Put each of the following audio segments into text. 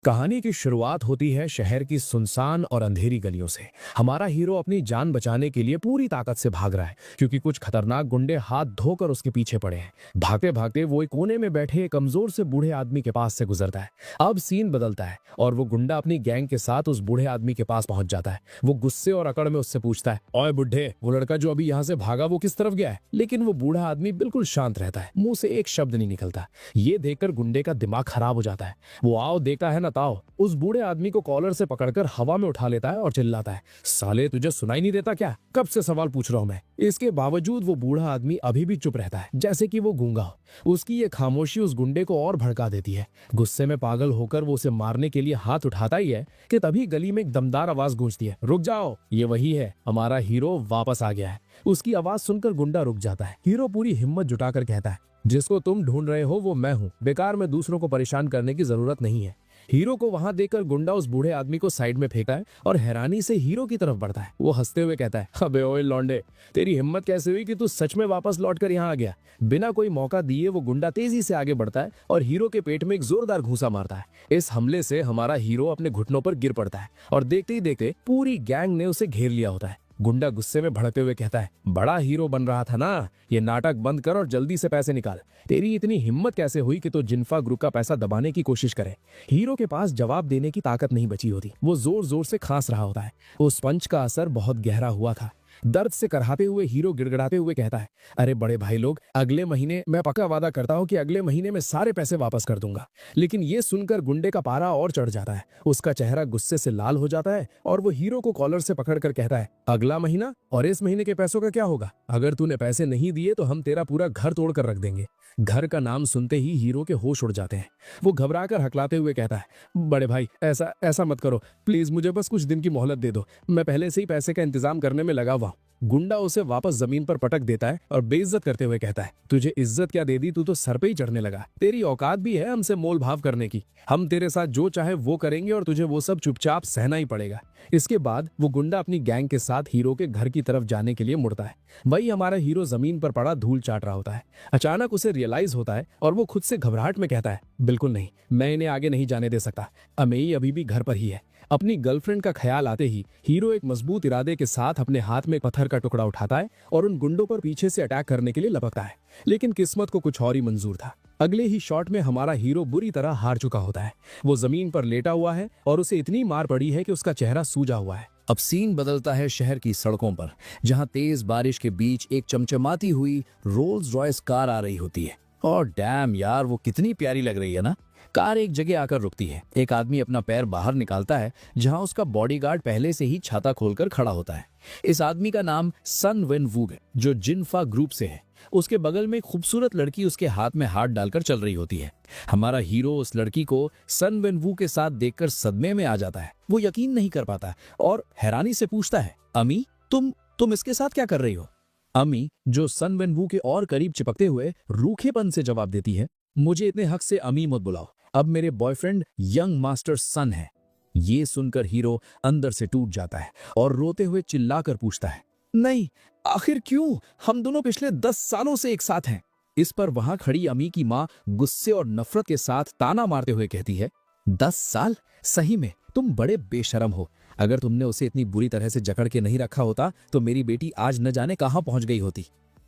कहानी की शुरुआत होती है शहर की सुनसान और अंधेरी गलियों से। हमारा हीरो अपनी जान बचाने के लिए पूरी ताकत से भाग रहा है क्योंकि कुछ खतरनाक गुंडे हाथ धोकर उसके पीछे पड़े हैं। भागते भागते वो एक कोने में बैठे एक कमजोर से बूढ़े आदमी के पास से गुजरता है। अब सीन बदलता है और वो गुंडा अपनी गैंग के साथ उस बूढ़े आदमी के पास पहुंच जाता है। वो गुस्से और अकड़ में उससे पूछता है, ओए बुढ़े, वो लड़का जो अभी यहाँ से भागा वो किस तरफ गया है? लेकिन वो बूढ़ा आदमी बिल्कुल शांत रहता है, मुंह से एक शब्द नहीं निकलता। ये देखकर गुंडे का दिमाग खराब हो जाता है। वो आओ देखता है ना ताओ, उस बूढ़े आदमी को कॉलर से पकड़कर हवा में उठा लेता है और चिल्लाता है, साले तुझे सुनाई नहीं देता क्या? कब से सवाल पूछ रहा हूं मैं। इसके बावजूद वो बूढ़ा आदमी अभी भी चुप रहता है, जैसे कि वो गूंगा हो। उसकी ये खामोशी उस गुंडे को और भड़का देती है। गुस्से में पागल होकर वो उसे मारने के लिए हाथ उठाता ही है कि तभी गली में एक दमदार आवाज गूंजती है, रुक जाओ, ये वही है, हमारा हीरो वापस आ गया है। उसकी आवाज सुनकर गुंडा रुक जाता है। हीरो पूरी हिम्मत जुटाकर कहता है, जिसको तुम ढूंढ रहे हो वो मैं हूँ, बेकार में दूसरों को परेशान करने की जरूरत नहीं है। हीरो को वहां देखकर गुंडा उस बूढ़े आदमी को साइड में फेंकता है और हैरानी से हीरो की तरफ बढ़ता है। वो हंसते हुए कहता है, अबे ओए लौंडे, तेरी हिम्मत कैसे हुई कि तू सच में वापस लौटकर यहाँ आ गया? बिना कोई मौका दिए वो गुंडा तेजी से आगे बढ़ता है और हीरो के पेट में एक जोरदार घूंसा मारता है। इस हमले से हमारा हीरो अपने घुटनों पर गिर पड़ता है और देखते ही देखते पूरी गैंग ने उसे घेर लिया होता है। गुंडा गुस्से में भड़कते हुए कहता है, बड़ा हीरो बन रहा था ना, ये नाटक बंद कर और जल्दी से पैसे निकाल। तेरी इतनी हिम्मत कैसे हुई कि तू जिन्फा ग्रुप का पैसा दबाने की कोशिश करे? हीरो के पास जवाब देने की ताकत नहीं बची होती। वो जोर जोर से खांस रहा होता है। उस पंच का असर बहुत गहरा हुआ था। दर्द से करहाते हुए हीरो गिड़गिड़ाते हुए कहता है, अरे बड़े भाई लोग, अगले महीने मैं पक्का वादा करता हूँ कि अगले महीने में सारे पैसे वापस कर दूंगा। लेकिन ये सुनकर गुंडे का पारा और चढ़ जाता है। उसका चेहरा गुस्से से लाल हो जाता है और वो हीरो को कॉलर से पकड़कर कहता है, अगला महीना? और इस महीने के पैसों का क्या होगा? अगर तूने पैसे नहीं दिए तो हम तेरा पूरा घर तोड़ कर रख देंगे। घर का नाम सुनते ही हीरो के होश उड़ जाते हैं। वो घबराकर हकलाते हुए कहता है, बड़े भाई, ऐसा ऐसा मत करो प्लीज, मुझे बस कुछ दिन की मोहलत दे दो, मैं पहले से ही पैसे का इंतजाम करने में लगा हुआ हूं। गुंडा उसे वापस जमीन पर पटक देता है और बेइज्जत करते हुए कहता है, तुझे इज्जत क्या दे दी, तू तो सर पे ही चढ़ने लगा। तेरी औकात भी है हमसे मोल भाव करने की? हम तेरे साथ जो चाहे वो करेंगे और तुझे वो सब चुपचाप सहना ही पड़ेगा। इसके बाद वो गुंडा अपनी गैंग के साथ हीरो के घर की तरफ जाने के लिए मुड़ता है। वही हमारा हीरो जमीन पर पड़ा धूल चाट रहा होता है। अचानक उसे रियलाइज होता है और वो खुद से घबराहट में कहता है, बिल्कुल नहीं, मैं इन्हें आगे नहीं जाने दे सकता। अमेई अभी भी घर पर ही है। अपनी गर्लफ्रेंड का ख्याल आते ही हीरो एक मजबूत इरादे के साथ अपने हाथ में पत्थर का टुकड़ा उठाता है और उन गुंडों पर पीछे से अटैक करने के लिए लपकता है। लेकिन किस्मत को कुछ और ही मंजूर था। अगले ही शॉट में हमारा हीरो बुरी तरह हार चुका होता है। वो जमीन पर लेटा हुआ है और उसे इतनी मार पड़ी है कि उसका चेहरा सूजा हुआ है। अब सीन बदलता है शहर की सड़कों पर, जहां तेज बारिश के बीच एक चमचमाती हुई रोल्स रॉयस कार आ रही होती है। और डैम यार, वो कितनी प्यारी लग रही है ना। कार एक जगह आकर रुकती है। एक आदमी अपना पैर बाहर निकालता है, जहां उसका बॉडीगार्ड पहले से ही छाता खोलकर खड़ा होता है। इस आदमी का नाम सन वेन वूग है, जो जिन्फा ग्रुप से है। उसके बगल में एक खूबसूरत लड़की उसके हाथ में हाथ डालकर चल रही होती है। हमारा हीरो उस लड़की को सन वेन वू के साथ देखकर सदमे में आ जाता है। वो यकीन नहीं कर पाता और हैरानी से पूछता है, अमी, तुम इसके साथ क्या कर रही हो? अमी, जो सन वेन वू के और करीब चिपकते हुए रूखेपन से जवाब देती है, मुझे इतने हक से अमी मत बुलाओ, अब मेरे बॉयफ्रेंड यंग मास्टर सन है। ये सुनकर हीरो अंदर से टूट जाता है और रोते हुए चिल्लाकर पूछता है, नहीं, आखिर क्यों? हम दोनों पिछले 10 सालों से एक साथ हैं। इस पर वहां खड़ी अमी की माँ गुस्से और नफरत के साथ ताना मारते हुए कहती है, 10 साल? सही में तुम बड़े बेशरम हो। अगर तुमने उसे इतनी बुरी तरह से जकड़ के नहीं रखा होता तो मेरी बेटी आज न जाने कहां पहुंच गई होती।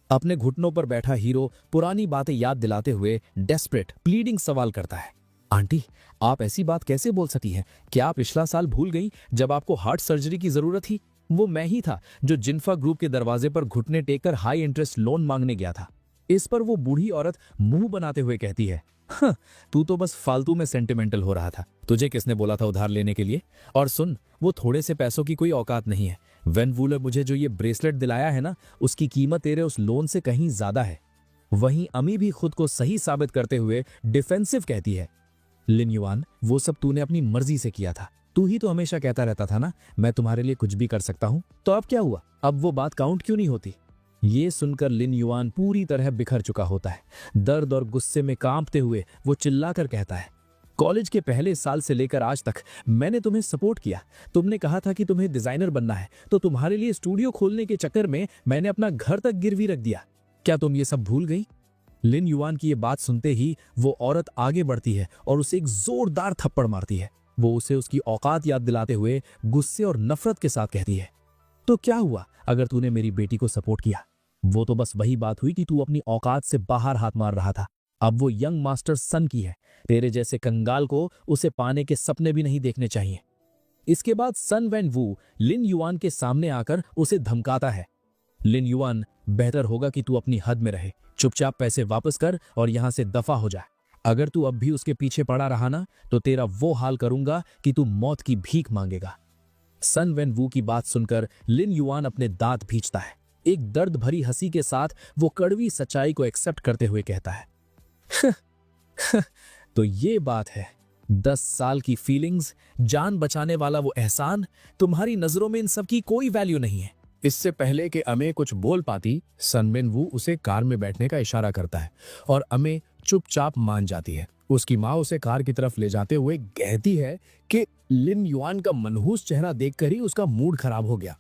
अपने घुटनों पर बैठा हीरो पुरानी बातें याद दिलाते हुए डेस्परेट प्लीडिंग सवाल करता है, आंटी, आप ऐसी बात कैसे बोल सकती हैं? क्या आप पिछला साल भूल गई जब आपको हार्ट सर्जरी की जरूरत थी? वो मैं ही था जो जिन्फा ग्रुप के दरवाजे पर घुटने टेक कर हाई इंटरेस्ट लोन मांगने गया था। इस पर वो बूढ़ी औरत मुंह बनाते हुए कहती है, हाँ, तू तो बस फालतू में सेंटिमेंटल हो रहा था। तुझे किसने बोला था उधार लेने के लिए? और सुन, वो थोड़े से पैसों की कोई औकात नहीं है। वेन वूलर मुझे जो ये ब्रेसलेट दिलाया है ना, उसकी कीमत तेरे उस लोन से कहीं ज्यादा है। वहीं अमी भी खुद को सही साबित करते हुए डिफेंसिव कहती है, लिन युआन, वो सब तूने अपनी मर्जी से किया था। तू ही तो हमेशा कहता रहता था ना, मैं तुम्हारे लिए कुछ भी कर सकता हूँ। तो अब क्या हुआ? अब वो बात काउंट क्यों नहीं होती? ये सुनकर लिन युआन पूरी तरह बिखर चुका होता है। दर्द और गुस्से में कांपते हुए वो चिल्लाकर कहता है, कॉलेज के पहले साल से लेकर आज तक मैंने तुम्हें सपोर्ट किया। तुमने कहा था कि तुम्हें डिजाइनर बनना है, तो तुम्हारे लिए स्टूडियो खोलने के चक्कर में मैंने अपना घर तक गिरवी रख दिया। क्या तुम ये सब भूल गई? लिन युआन की ये बात सुनते ही वो औरत आगे बढ़ती है और उसे एक जोरदार थप्पड़ मारती है। वो उसे उसकी औकात याद दिलाते हुए गुस्से और नफरत के साथ कहती है, तो क्या हुआ अगर तूने मेरी बेटी को सपोर्ट किया? वो तो बस वही बात हुई कि तू अपनी औकात से बाहर हाथ मार रहा था। अब वो यंग मास्टर सन की है। तेरे जैसे कंगाल को उसे पाने के सपने भी नहीं देखने चाहिए। इसके बाद सन वैन वू लिन युआन के सामने आकर उसे धमकाता है। लिन युआन, बेहतर होगा कि तू अपनी हद में रहे, चुपचाप पैसे वापस कर और यहां से दफा हो जा। अगर तू अब भी उसके पीछे पड़ा रहा ना तो तेरा वो हाल करूंगा कि तू मौत की भीख मांगेगा। सन वैन वू की बात सुनकर लिन युआन अपने दांत भींचता है। एक दर्द भरी हंसी के साथ वो कड़वी सच्चाई को एक्सेप्ट करते हुए कहता है, तो ये बात है, 10 साल की फीलिंग्स, जान बचाने वाला वो एहसान, तुम्हारी नजरों में इन सब की कोई वैल्यू नहीं है। इससे पहले कि अमे कुछ बोल पाती, सन वेन वू उसे कार में बैठने का इशारा करता है और अमे चुपचाप मान जाती है। उसकी माँ उसे कार की तरफ ले जाते हुए कहती है कि लिन युआन का मनहूस चेहरा देखकर ही उसका मूड खराब हो गया।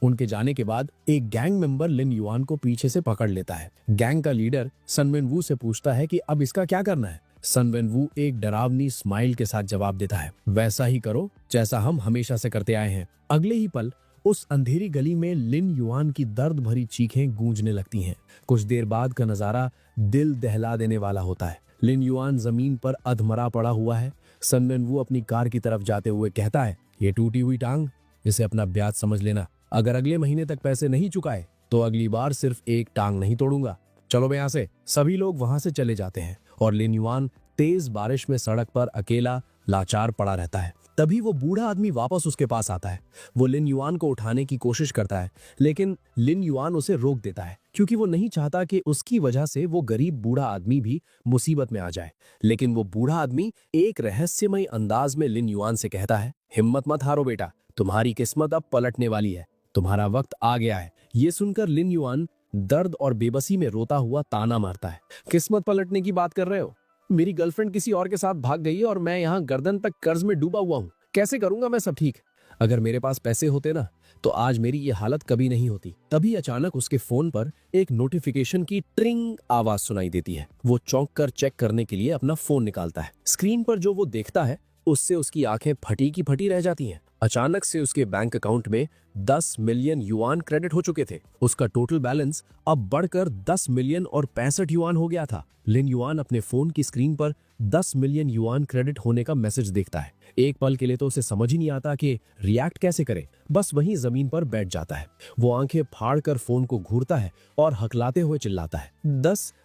उनके जाने के बाद एक गैंग मेंबर लिन युआन को पीछे से पकड़ लेता है। गैंग का लीडर सन वेन वू से पूछता है कि अब इसका क्या करना है। सन वेन वू एक डरावनी स्माइल के साथ जवाब देता है, वैसा ही करो जैसा हम हमेशा से करते आए हैं। अगले ही पल उस अंधेरी गली में लिन युआन की दर्द भरी चीखें गूंजने लगती हैं। कुछ देर बाद का नजारा दिल दहला देने वाला होता है। लिन युआन जमीन पर अधमरा पड़ा हुआ है। सन वेन वू अपनी कार की तरफ जाते हुए कहता है, ये टूटी हुई टांग, इसे अपना ब्याज समझ लेना। अगर अगले महीने तक पैसे नहीं चुकाए तो अगली बार सिर्फ एक टांग नहीं तोड़ूंगा। चलो बे यहाँ से। सभी लोग वहां से चले जाते हैं और लिन युआन तेज बारिश में सड़क पर अकेला लाचार पड़ा रहता है। तभी वो बूढ़ा आदमी वापस उसके पास आता है। वो लिन युआन को उठाने की कोशिश करता है, लेकिन लिन युआन उसे रोक देता है क्योंकि वो नहीं चाहता कि उसकी वजह से वो गरीब बूढ़ा आदमी भी मुसीबत में आ जाए। लेकिन वो बूढ़ा आदमी एक रहस्यमय अंदाज में लिन युआन से कहता है, हिम्मत मत हारो बेटा, तुम्हारी किस्मत अब पलटने वाली है, तुम्हारा वक्त आ गया है। ये सुनकर लिन युआन दर्द और बेबसी में रोता हुआ ताना मारता है, किस्मत पलटने की बात कर रहे हो? मेरी गर्लफ्रेंड किसी और के साथ भाग गई है और मैं यहाँ गर्दन तक कर्ज में डूबा हुआ हूँ। कैसे करूंगा मैं सब ठीक? अगर मेरे पास पैसे होते ना तो आज मेरी ये हालत कभी नहीं होती। तभी अचानक उसके फोन पर एक नोटिफिकेशन की ट्रिंग आवाज सुनाई देती है। वो चौंक कर चेक करने के लिए अपना फोन निकालता है। स्क्रीन पर जो वो देखता है उससे उसकी आंखें फटी की फटी रह जाती हैं। अचानक से उसके बैंक अकाउंट में 10 मिलियन युआन क्रेडिट हो चुके थे। उसका टोटल बैलेंस अब बढ़कर 10 मिलियन और 65 युआन हो गया था। लिन युआन अपने फोन की स्क्रीन पर 10 मिलियन युआन क्रेडिट होने का मैसेज देखता है। एक पल के लिए तो उसे समझ ही नहीं आता कि रिएक्ट कैसे करे। बस वहीं जमीन पर बैठ जाता है। वो आंखें फाड़ कर फोन को घूरता है और हकलाते हुए चिल्लाता है,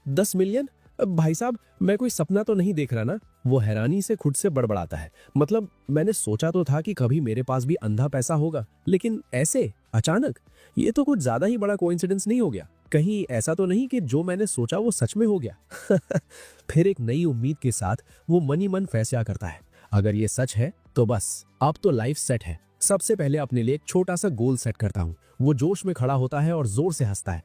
10 मिलियन? भाई साहब, मैं कोई सपना तो नहीं देख रहा ना? वो हैरानी से खुद से बड़बड़ाता है, मतलब मैंने सोचा तो था कि कभी मेरे पास भी अंधा पैसा होगा, लेकिन ऐसे अचानक ये तो कुछ ज्यादा ही बड़ा कोइंसिडेंस नहीं हो गया? कहीं ऐसा तो नहीं कि जो मैंने सोचा वो सच में हो गया? फिर एक नई उम्मीद के साथ वो मन ही मन फैसला करता है, अगर ये सच है तो बस अब तो लाइफ सेट है। सबसे पहले अपने लिए एक छोटा सा गोल सेट करता हूँ। वो जोश में खड़ा होता है और जोर से हंसता है।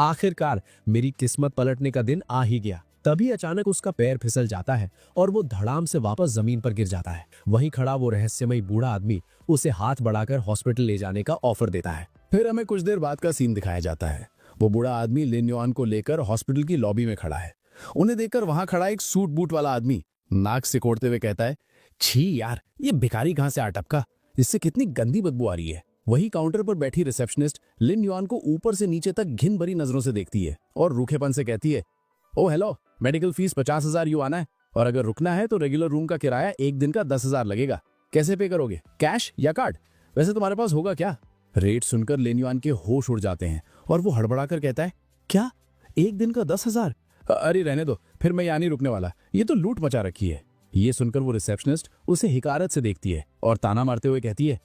आखिरकार मेरी किस्मत पलटने का दिन आ ही गया। तभी अचानक उसका पैर फिसल जाता है और वो धड़ाम से वापस जमीन पर गिर जाता है। वहीं खड़ा वो रहस्यमय बूढ़ा आदमी उसे हाथ बढ़ाकर हॉस्पिटल ले जाने का ऑफर देता है। फिर हमें कुछ देर बाद का सीन दिखाया जाता है। वो बूढ़ा आदमी लिन युआन को लेकर हॉस्पिटल की लॉबी में खड़ा है। उन्हें देखकर वहां खड़ा एक सूट बूट वाला आदमी नाक सिकोड़ते हुए कहता है, छी यार, ये भिखारी कहां से आ टपका, इससे कितनी गंदी बदबू आ रही है। वही काउंटर पर बैठी रिसेप्शनिस्ट लिन युआन को ऊपर से नीचे तक घिन भरी नजरों से देखती है और रूखेपन से कहती है, ओ हेलो, मेडिकल फीस 50,000 युआन है और अगर रुकना है तो रेगुलर रूम का किराया एक दिन का 10,000 लगेगा। कैसे पे करोगे, कैश या कार्ड? वैसे तुम्हारे पास होगा क्या? रेट सुनकर लिन युआन के होश उड़ जाते हैं और वो हड़बड़ा कर कहता है, क्या एक दिन का 10,000? अरे रहने दो, फिर मैं यहाँ नहीं रुकने वाला, ये तो लूट मचा रखी है। ये सुनकर वो रिसेप्शनिस्ट उसे हिकारत से देखती है और ताना मारते हुए कहती है,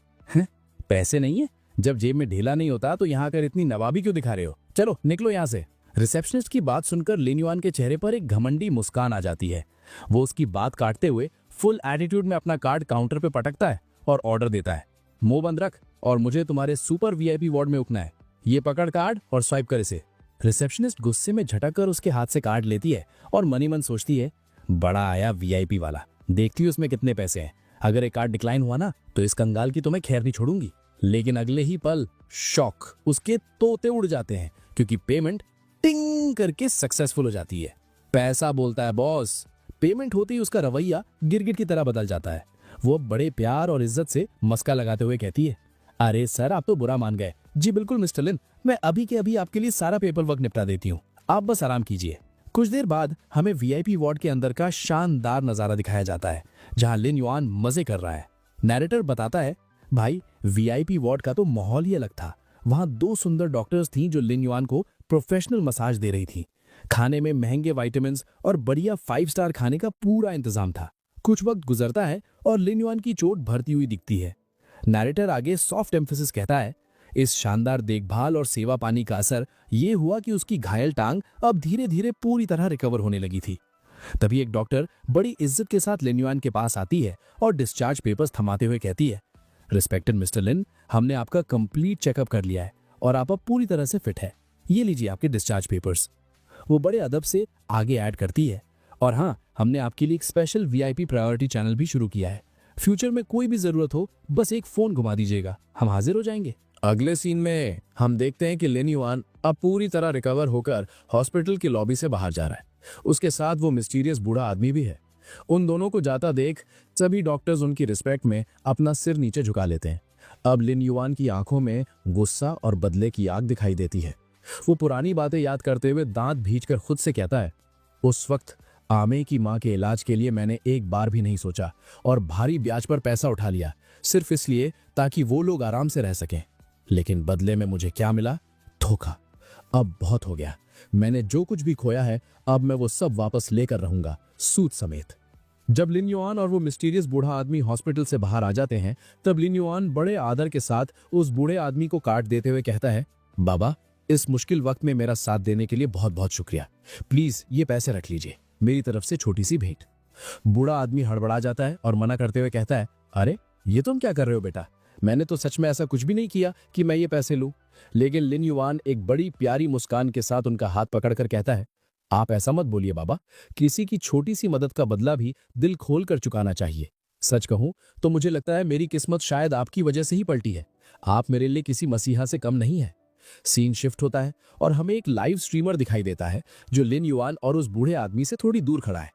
पैसे नहीं है? जब जेब में ढीला नहीं होता तो यहाँ कर इतनी नवाबी क्यों दिखा रहे हो? चलो निकलो यहाँ से। रिसेप्शनिस्ट की बात सुनकर लिन युआन के चेहरे पर एक घमंडी मुस्कान आ जाती है। वो उसकी बात काटते हुए फुल एटीट्यूड में अपना कार्ड काउंटर पे पटकता है और ऑर्डर देता है, मुंह बंद रख और मुझे तुम्हारे सुपर वीआईपी वार्ड में उठना है। ये पकड़ कार्ड और स्वाइप कर इसे। रिसेप्शनिस्ट गुस्से में झटक कर उसके हाथ से कार्ड लेती है और मनी मन सोचती है, बड़ा आया वीआईपी वाला, देखती हूँ उसमें कितने पैसे हैं। अगर एक कार्ड डिक्लाइन हुआ ना तो इस कंगाल की तो मैं खैर नहीं छोड़ूंगी। लेकिन अगले ही पल शॉक, उसके तोते उड़ जाते हैं क्योंकि पेमेंट टिंग करके सक्सेसफुल हो जाती है। पैसा बोलता है बॉस। पेमेंट होते ही उसका रवैया गिरगिट की तरह बदल जाता है। वो बड़े प्यार और इज्जत से मस्का लगाते हुए कहती है, अरे सर आप तो बुरा मान गए। जी बिल्कुल मिस्टर लिन, मैं अभी के अभी आपके लिए सारा पेपर वर्क निपटा देती हूँ, आप बस आराम कीजिए। कुछ देर बाद हमें वीआईपी वार्ड के अंदर का शानदार नजारा दिखाया जाता है, जहां लिन युआन मजे कर रहा है। नैरेटर बताता है, भाई वीआईपी वार्ड का तो माहौल ही अलग था। वहां 2 सुंदर डॉक्टर्स थीं जो लिन युआन को प्रोफेशनल मसाज दे रही थी। खाने में महंगे विटामिन्स और बढ़िया 5 स्टार खाने का पूरा इंतजाम था। कुछ वक्त गुजरता है और लिन युआन की चोट भरती हुई दिखती है। नैरेटर आगे सॉफ्ट एम्फेसिस कहता है, इस शानदार देखभाल और सेवा पानी का असर ये हुआ कि उसकी घायल टांग अब धीरे धीरे पूरी तरह रिकवर होने लगी थी। तभी एक डॉक्टर बड़ी इज्जत के साथ लिन युआन के पास आती है और डिस्चार्ज पेपर्स थमाते हुए कहती है, रिस्पेक्टेड मिस्टर लिन, हमने आपका कंप्लीट चेकअप कर लिया है और आप अब पूरी तरह से फिट है। ये लीजिए आपके डिस्चार्ज पेपर्स। वो बड़े अदब से आगे ऐड करती है, और हाँ, हमने आपके लिए एक स्पेशल वीआईपी प्रायोरिटी चैनल भी शुरू किया है। फ्यूचर में कोई भी जरूरत हो बस एक फोन घुमा दीजिएगा, हम हाजिर हो जाएंगे। अगले सीन में हम देखते हैं कि लिन युआन अब पूरी तरह रिकवर होकर हॉस्पिटल की लॉबी से बाहर जा रहा है। उसके साथ वो मिस्टीरियस बूढ़ा आदमी भी है। उन दोनों को जाता देख सभी डॉक्टर्स उनकी रिस्पेक्ट में अपना सिर नीचे झुका लेते हैं। अब लिन युआन की आंखों में गुस्सा और बदले की आग दिखाई देती है। वो पुरानी बातें याद करते हुए दांत भींचकर खुद से कहता है, उस वक्त आमे की मां के इलाज के लिए मैंने एक बार भी नहीं सोचा और भारी ब्याज पर पैसा उठा लिया, सिर्फ इसलिए ताकि वो लोग आराम से रह सकें। लेकिन बदले में मुझे क्या मिला? धोखा। अब बहुत हो गया। मैंने जो कुछ भी खोया है अब मैं वो सब वापस लेकर रहूंगा, सूद समेत। जब लिन युआन और वो मिस्टीरियस बूढ़ा आदमी हॉस्पिटल से बाहर आ जाते हैं, तब लिन युआन बड़े आदर के साथ उस बूढ़े आदमी को काट देते हुए कहता है, बाबा, इस मुश्किल वक्त में मेरा साथ देने के लिए बहुत बहुत शुक्रिया। प्लीज ये पैसे रख लीजिए, मेरी तरफ से छोटी सी भेंट। बूढ़ा आदमी हड़बड़ा जाता है और मना करते हुए कहता है, अरे ये तुम क्या कर रहे हो बेटा? मैंने तो सच में ऐसा कुछ भी नहीं किया कि मैं ये पैसे लूं। लेकिन लिन युआन एक बड़ी प्यारी मुस्कान के साथ उनका हाथ पकड़कर कहता है, आप ऐसा मत बोलिए बाबा, किसी की छोटी सी मदद का बदला भी दिल खोल कर चुकाना चाहिए। सच कहूं तो मुझे लगता है मेरी किस्मत शायद आपकी वजह से ही पलटी है। आप मेरे लिए किसी मसीहा से कम नहीं है। सीन शिफ्ट होता है और हमें एक लाइव स्ट्रीमर दिखाई देता है जो लिन युआन और उस बूढ़े आदमी से थोड़ी दूर खड़ा है।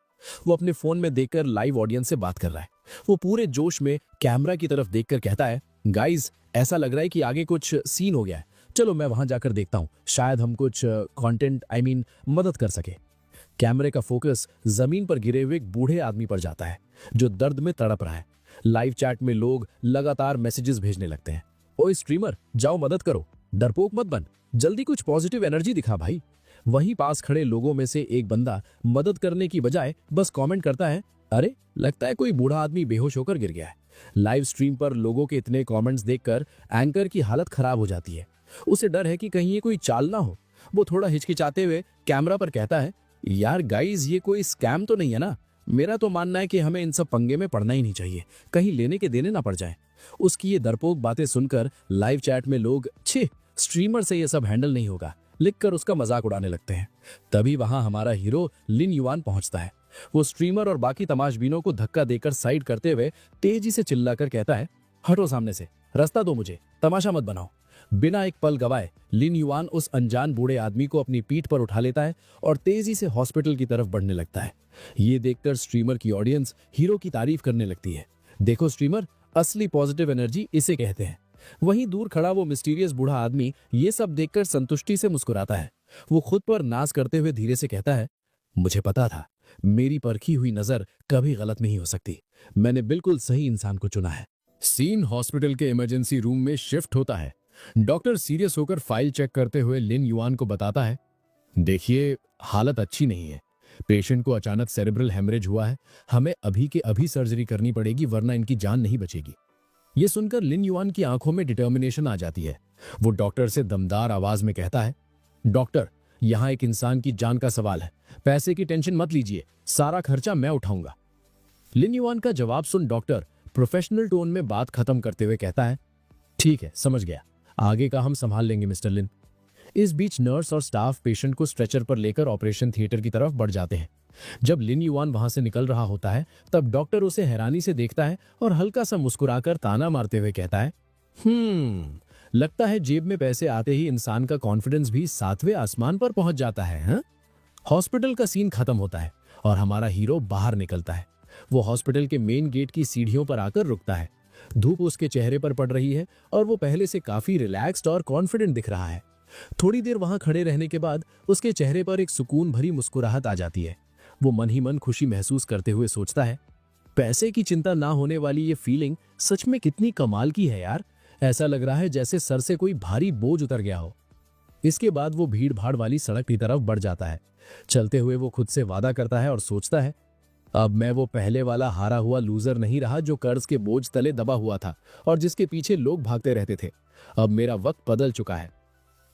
वो अपने फोन में देखकर लाइव ऑडियंस से बात कर रहा है। वो पूरे जोश में कैमरा की तरफ देखकर कहता है, गाइज ऐसा लग रहा है कि आगे कुछ सीन हो गया है, चलो मैं वहां जाकर देखता हूं, शायद हम कुछ कंटेंट मदद कर सके। कैमरे का फोकस जमीन पर गिरे हुए एक बूढ़े आदमी पर जाता है जो दर्द में तड़प रहा है। लाइव चैट में लोग लगातार मैसेजेस भेजने लगते हैं, ओए स्ट्रीमर जाओ मदद करो, डरपोक मत बन, जल्दी कुछ पॉजिटिव एनर्जी दिखा भाई। वहीं पास खड़े लोगों में से एक बंदा मदद करने की बजाय बस कमेंट करता है, अरे लगता है कोई बूढ़ा आदमी बेहोश होकर गिर गया है। लाइव स्ट्रीम पर लोगों के इतने कमेंट्स देखकर एंकर की हालत खराब हो जाती है। उसे डर है कि कहीं ये कोई चाल ना हो। वो थोड़ा हिचकिचाते हुए कैमरा पर कहता है, यार गाइज ये कोई स्कैम तो नहीं है ना? मेरा तो मानना है कि हमें इन सब पंगे में पड़ना ही नहीं चाहिए, कहीं लेने के देने ना पड़ जाए। उसकी ये डरपोक बातें सुनकर लाइव चैट में लोग छे स्ट्रीमर से ये सब हैंडल नहीं होगा लिखकर उसका मजाक उड़ाने लगते हैं। तभी वहां हमारा हीरो लिन युआन पहुंचता है। वो स्ट्रीमर और बाकी तमाशबीनों को धक्का देकर साइड करते हुए तेजी से चिल्लाकर कहता है, हटो सामने से, रास्ता दो मुझे, तमाशा मत बनाओ। बिना एक पल गवाए लिन युआन उस अनजान बूढ़े आदमी को अपनी पीठ पर उठा लेता है और तेजी से हॉस्पिटल की तरफ बढ़ने लगता है। ये देखकर स्ट्रीमर की ऑडियंस हीरो की तारीफ करने लगती है। देखो स्ट्रीमर, असली पॉजिटिव एनर्जी इसे कहते हैं। वहीं दूर खड़ा वो मिस्टीरियस बूढ़ा आदमी ये सब देखकर संतुष्टि से मुस्कुराता है। वो खुद पर नाज करते हुए धीरे से कहता है, मुझे पता था, मेरी परखी हुई नजर कभी गलत नहीं हो सकती। मैंने बिल्कुल सही इंसान को चुना है। सीन हॉस्पिटल के इमरजेंसी रूम में शिफ्ट होता है। डॉक्टर सीरियस होकर फाइल चेक करते हुए लिन युआन को बताता है, देखिए हालत अच्छी नहीं है, पेशेंट को अचानक सेरेब्रल हेमरेज हुआ है, हमें अभी के अभी सर्जरी करनी पड़ेगी वरना इनकी जान नहीं बचेगी। ये सुनकर लिन युआन की आंखों में डिटर्मिनेशन आ जाती है। वो डॉक्टर से दमदार आवाज में कहता है, डॉक्टर यहां एक इंसान की जान का सवाल है, पैसे की टेंशन मत लीजिए, सारा खर्चा मैं उठाऊंगा। लिन युआन का जवाब सुन डॉक्टर प्रोफेशनल टोन में बात खत्म करते हुए कहता है, ठीक है समझ गया, आगे का हम संभाल लेंगे मिस्टर लिन। इस बीच नर्स और स्टाफ पेशेंट को स्ट्रेचर पर लेकर ऑपरेशन थिएटर की तरफ बढ़ जाते हैं। जब लिन युआन वहां से निकल रहा होता है तब डॉक्टर उसे हैरानी से देखता है और हल्का सा मुस्कुराकर ताना मारते हुए कहता है, लगता है जेब में पैसे आते ही इंसान का कॉन्फिडेंस भी 7वें आसमान पर पहुंच जाता है। हाँ? हॉस्पिटल का सीन खत्म होता है और हमारा हीरो बाहर निकलता है। वो हॉस्पिटल के मेन गेट की सीढ़ियों पर आकर रुकता है। धूप उसके चेहरे पर पड़ रही है और वो पहले से काफी रिलैक्स्ड और कॉन्फिडेंट दिख रहा है। थोड़ी देर वहां खड़े रहने के बाद उसके चेहरे पर एक सुकून भरी मुस्कुराहट आ जाती है। वो मन ही मन खुशी महसूस करते हुए सोचता है, पैसे की चिंता ना होने वाली ये फीलिंग सच में कितनी कमाल की है यार। ऐसा लग रहा है जैसे सर से कोई भारी बोझ उतर गया हो। इसके बाद वो भीड़ भाड़ वाली सड़क की तरफ बढ़ जाता है। चलते हुए वो खुद से वादा करता है और सोचता है, अब मैं वो पहले वाला हारा हुआ लूजर नहीं रहा जो कर्ज के बोझ तले दबा हुआ था और जिसके पीछे लोग भागते रहते थे। अब मेरा वक्त बदल चुका है।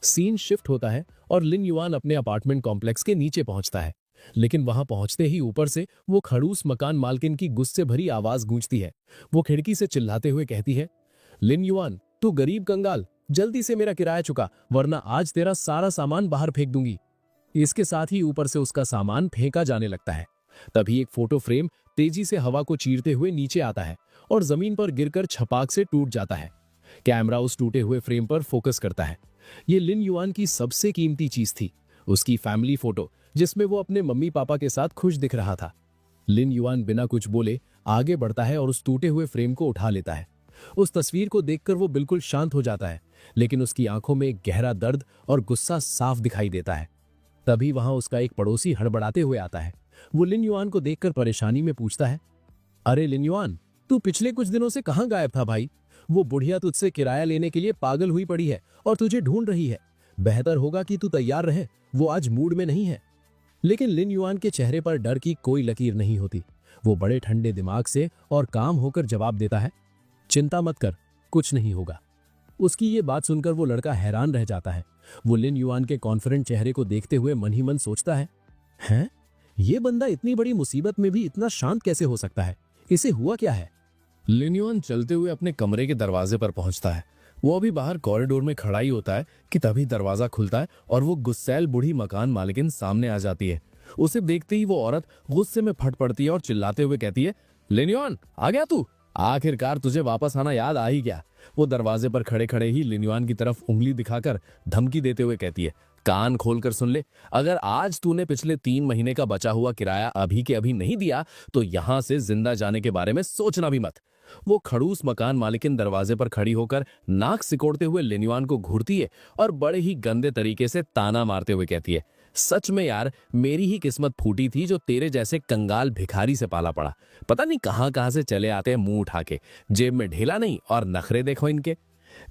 सीन शिफ्ट होता है और लिन युआन अपने अपार्टमेंट कॉम्प्लेक्स के नीचे पहुंचता है, लेकिन वहां पहुंचते ही ऊपर से वो खड़ूस मकान मालकिन की गुस्से भरी आवाज गूंजती है। वो खिड़की से चिल्लाते हुए कहती है, लिन युआन, तू गरीब कंगाल, जल्दी से मेरा किराया चुका वरना आज तेरा सारा सामान बाहर फेंक दूंगी। इसके साथ ही ऊपर से उसका सामान फेंका जाने लगता है। तभी एक फोटो फ्रेम तेजी से हवा को चीरते हुए नीचे आता है और जमीन पर गिरकर छपाक से टूट जाता है। कैमरा उस टूटे हुए फ्रेम पर फोकस करता है। ये लिन युआन की सबसे कीमती चीज थी, उसकी फैमिली फोटो जिसमें वो अपने मम्मी पापा के साथ खुश दिख रहा था। लिन युआन बिना कुछ बोले आगे बढ़ता है और उस टूटे हुए फ्रेम को उठा लेता है। उस तस्वीर को देखकर वो बिल्कुल शांत हो जाता है, लेकिन उसकी आंखों में एक गहरा दर्द और गुस्सा साफ दिखाई देता है। तभी वहां उसका एक पड़ोसी हड़बड़ाते हुए आता है। वो लिन युआन को देखकर परेशानी में पूछता है, अरे लिन युआन, तू पिछले कुछ दिनों से कहां गायब था भाई? वो बुढ़िया तुझसे किराया लेने के लिए पागल हुई पड़ी है और तुझे ढूंढ रही है। बेहतर होगा कि तू तैयार रहे, वो आज मूड में नहीं है। लेकिन लिन युआन के चेहरे पर डर की कोई लकीर नहीं होती। वो बड़े ठंडे दिमाग से और काम होकर जवाब देता है, चिंता मत कर, कुछ नहीं होगा। उसकी ये बात सुनकर वो लड़का हैरान रह जाता है। वो लिन युआन के कॉन्फिडेंट चेहरे को देखते हुए मन ही मन सोचता है, हैं? ये बंदा इतनी बड़ी मुसीबत में भी इतना शांत कैसे हो सकता है? इसे हुआ क्या है? लिन युआन चलते हुए अपने कमरे के दरवाजे पर पहुंचता है। वो अभी बाहर कॉरिडोर में खड़ा ही होता है कि तभी दरवाजा खुलता है और वो गुस्सैल बूढ़ी मकान मालिकिन सामने आ जाती है। उसे देखते ही वो औरत गुस्से में फट पड़ती है और चिल्लाते हुए कहती है, लिन युआन, आ गया तू? आखिरकार तुझे वापस आना याद आ ही गया। वो दरवाजे पर खड़े खड़े ही लिन युआन की तरफ उंगली दिखाकर धमकी देते हुए कहती है, कान खोलकर सुन ले, अगर आज तूने पिछले 3 महीने का बचा हुआ किराया अभी के अभी नहीं दिया तो यहां से जिंदा जाने के बारे में सोचना भी मत। वो खड़ूस मकान मालिकिन दरवाजे पर खड़ी होकर नाक सिकोड़ते हुए लिन युआन को घूरती है और बड़े ही गंदे तरीके से ताना मारते हुए कहती है, सच में यार, मेरी ही किस्मत फूटी थी जो तेरे जैसे कंगाल भिखारी से पाला पड़ा। पता नहीं कहां कहां से चले आते हैं मुंह उठा के, जेब में ढेला नहीं और नखरे देखो इनके।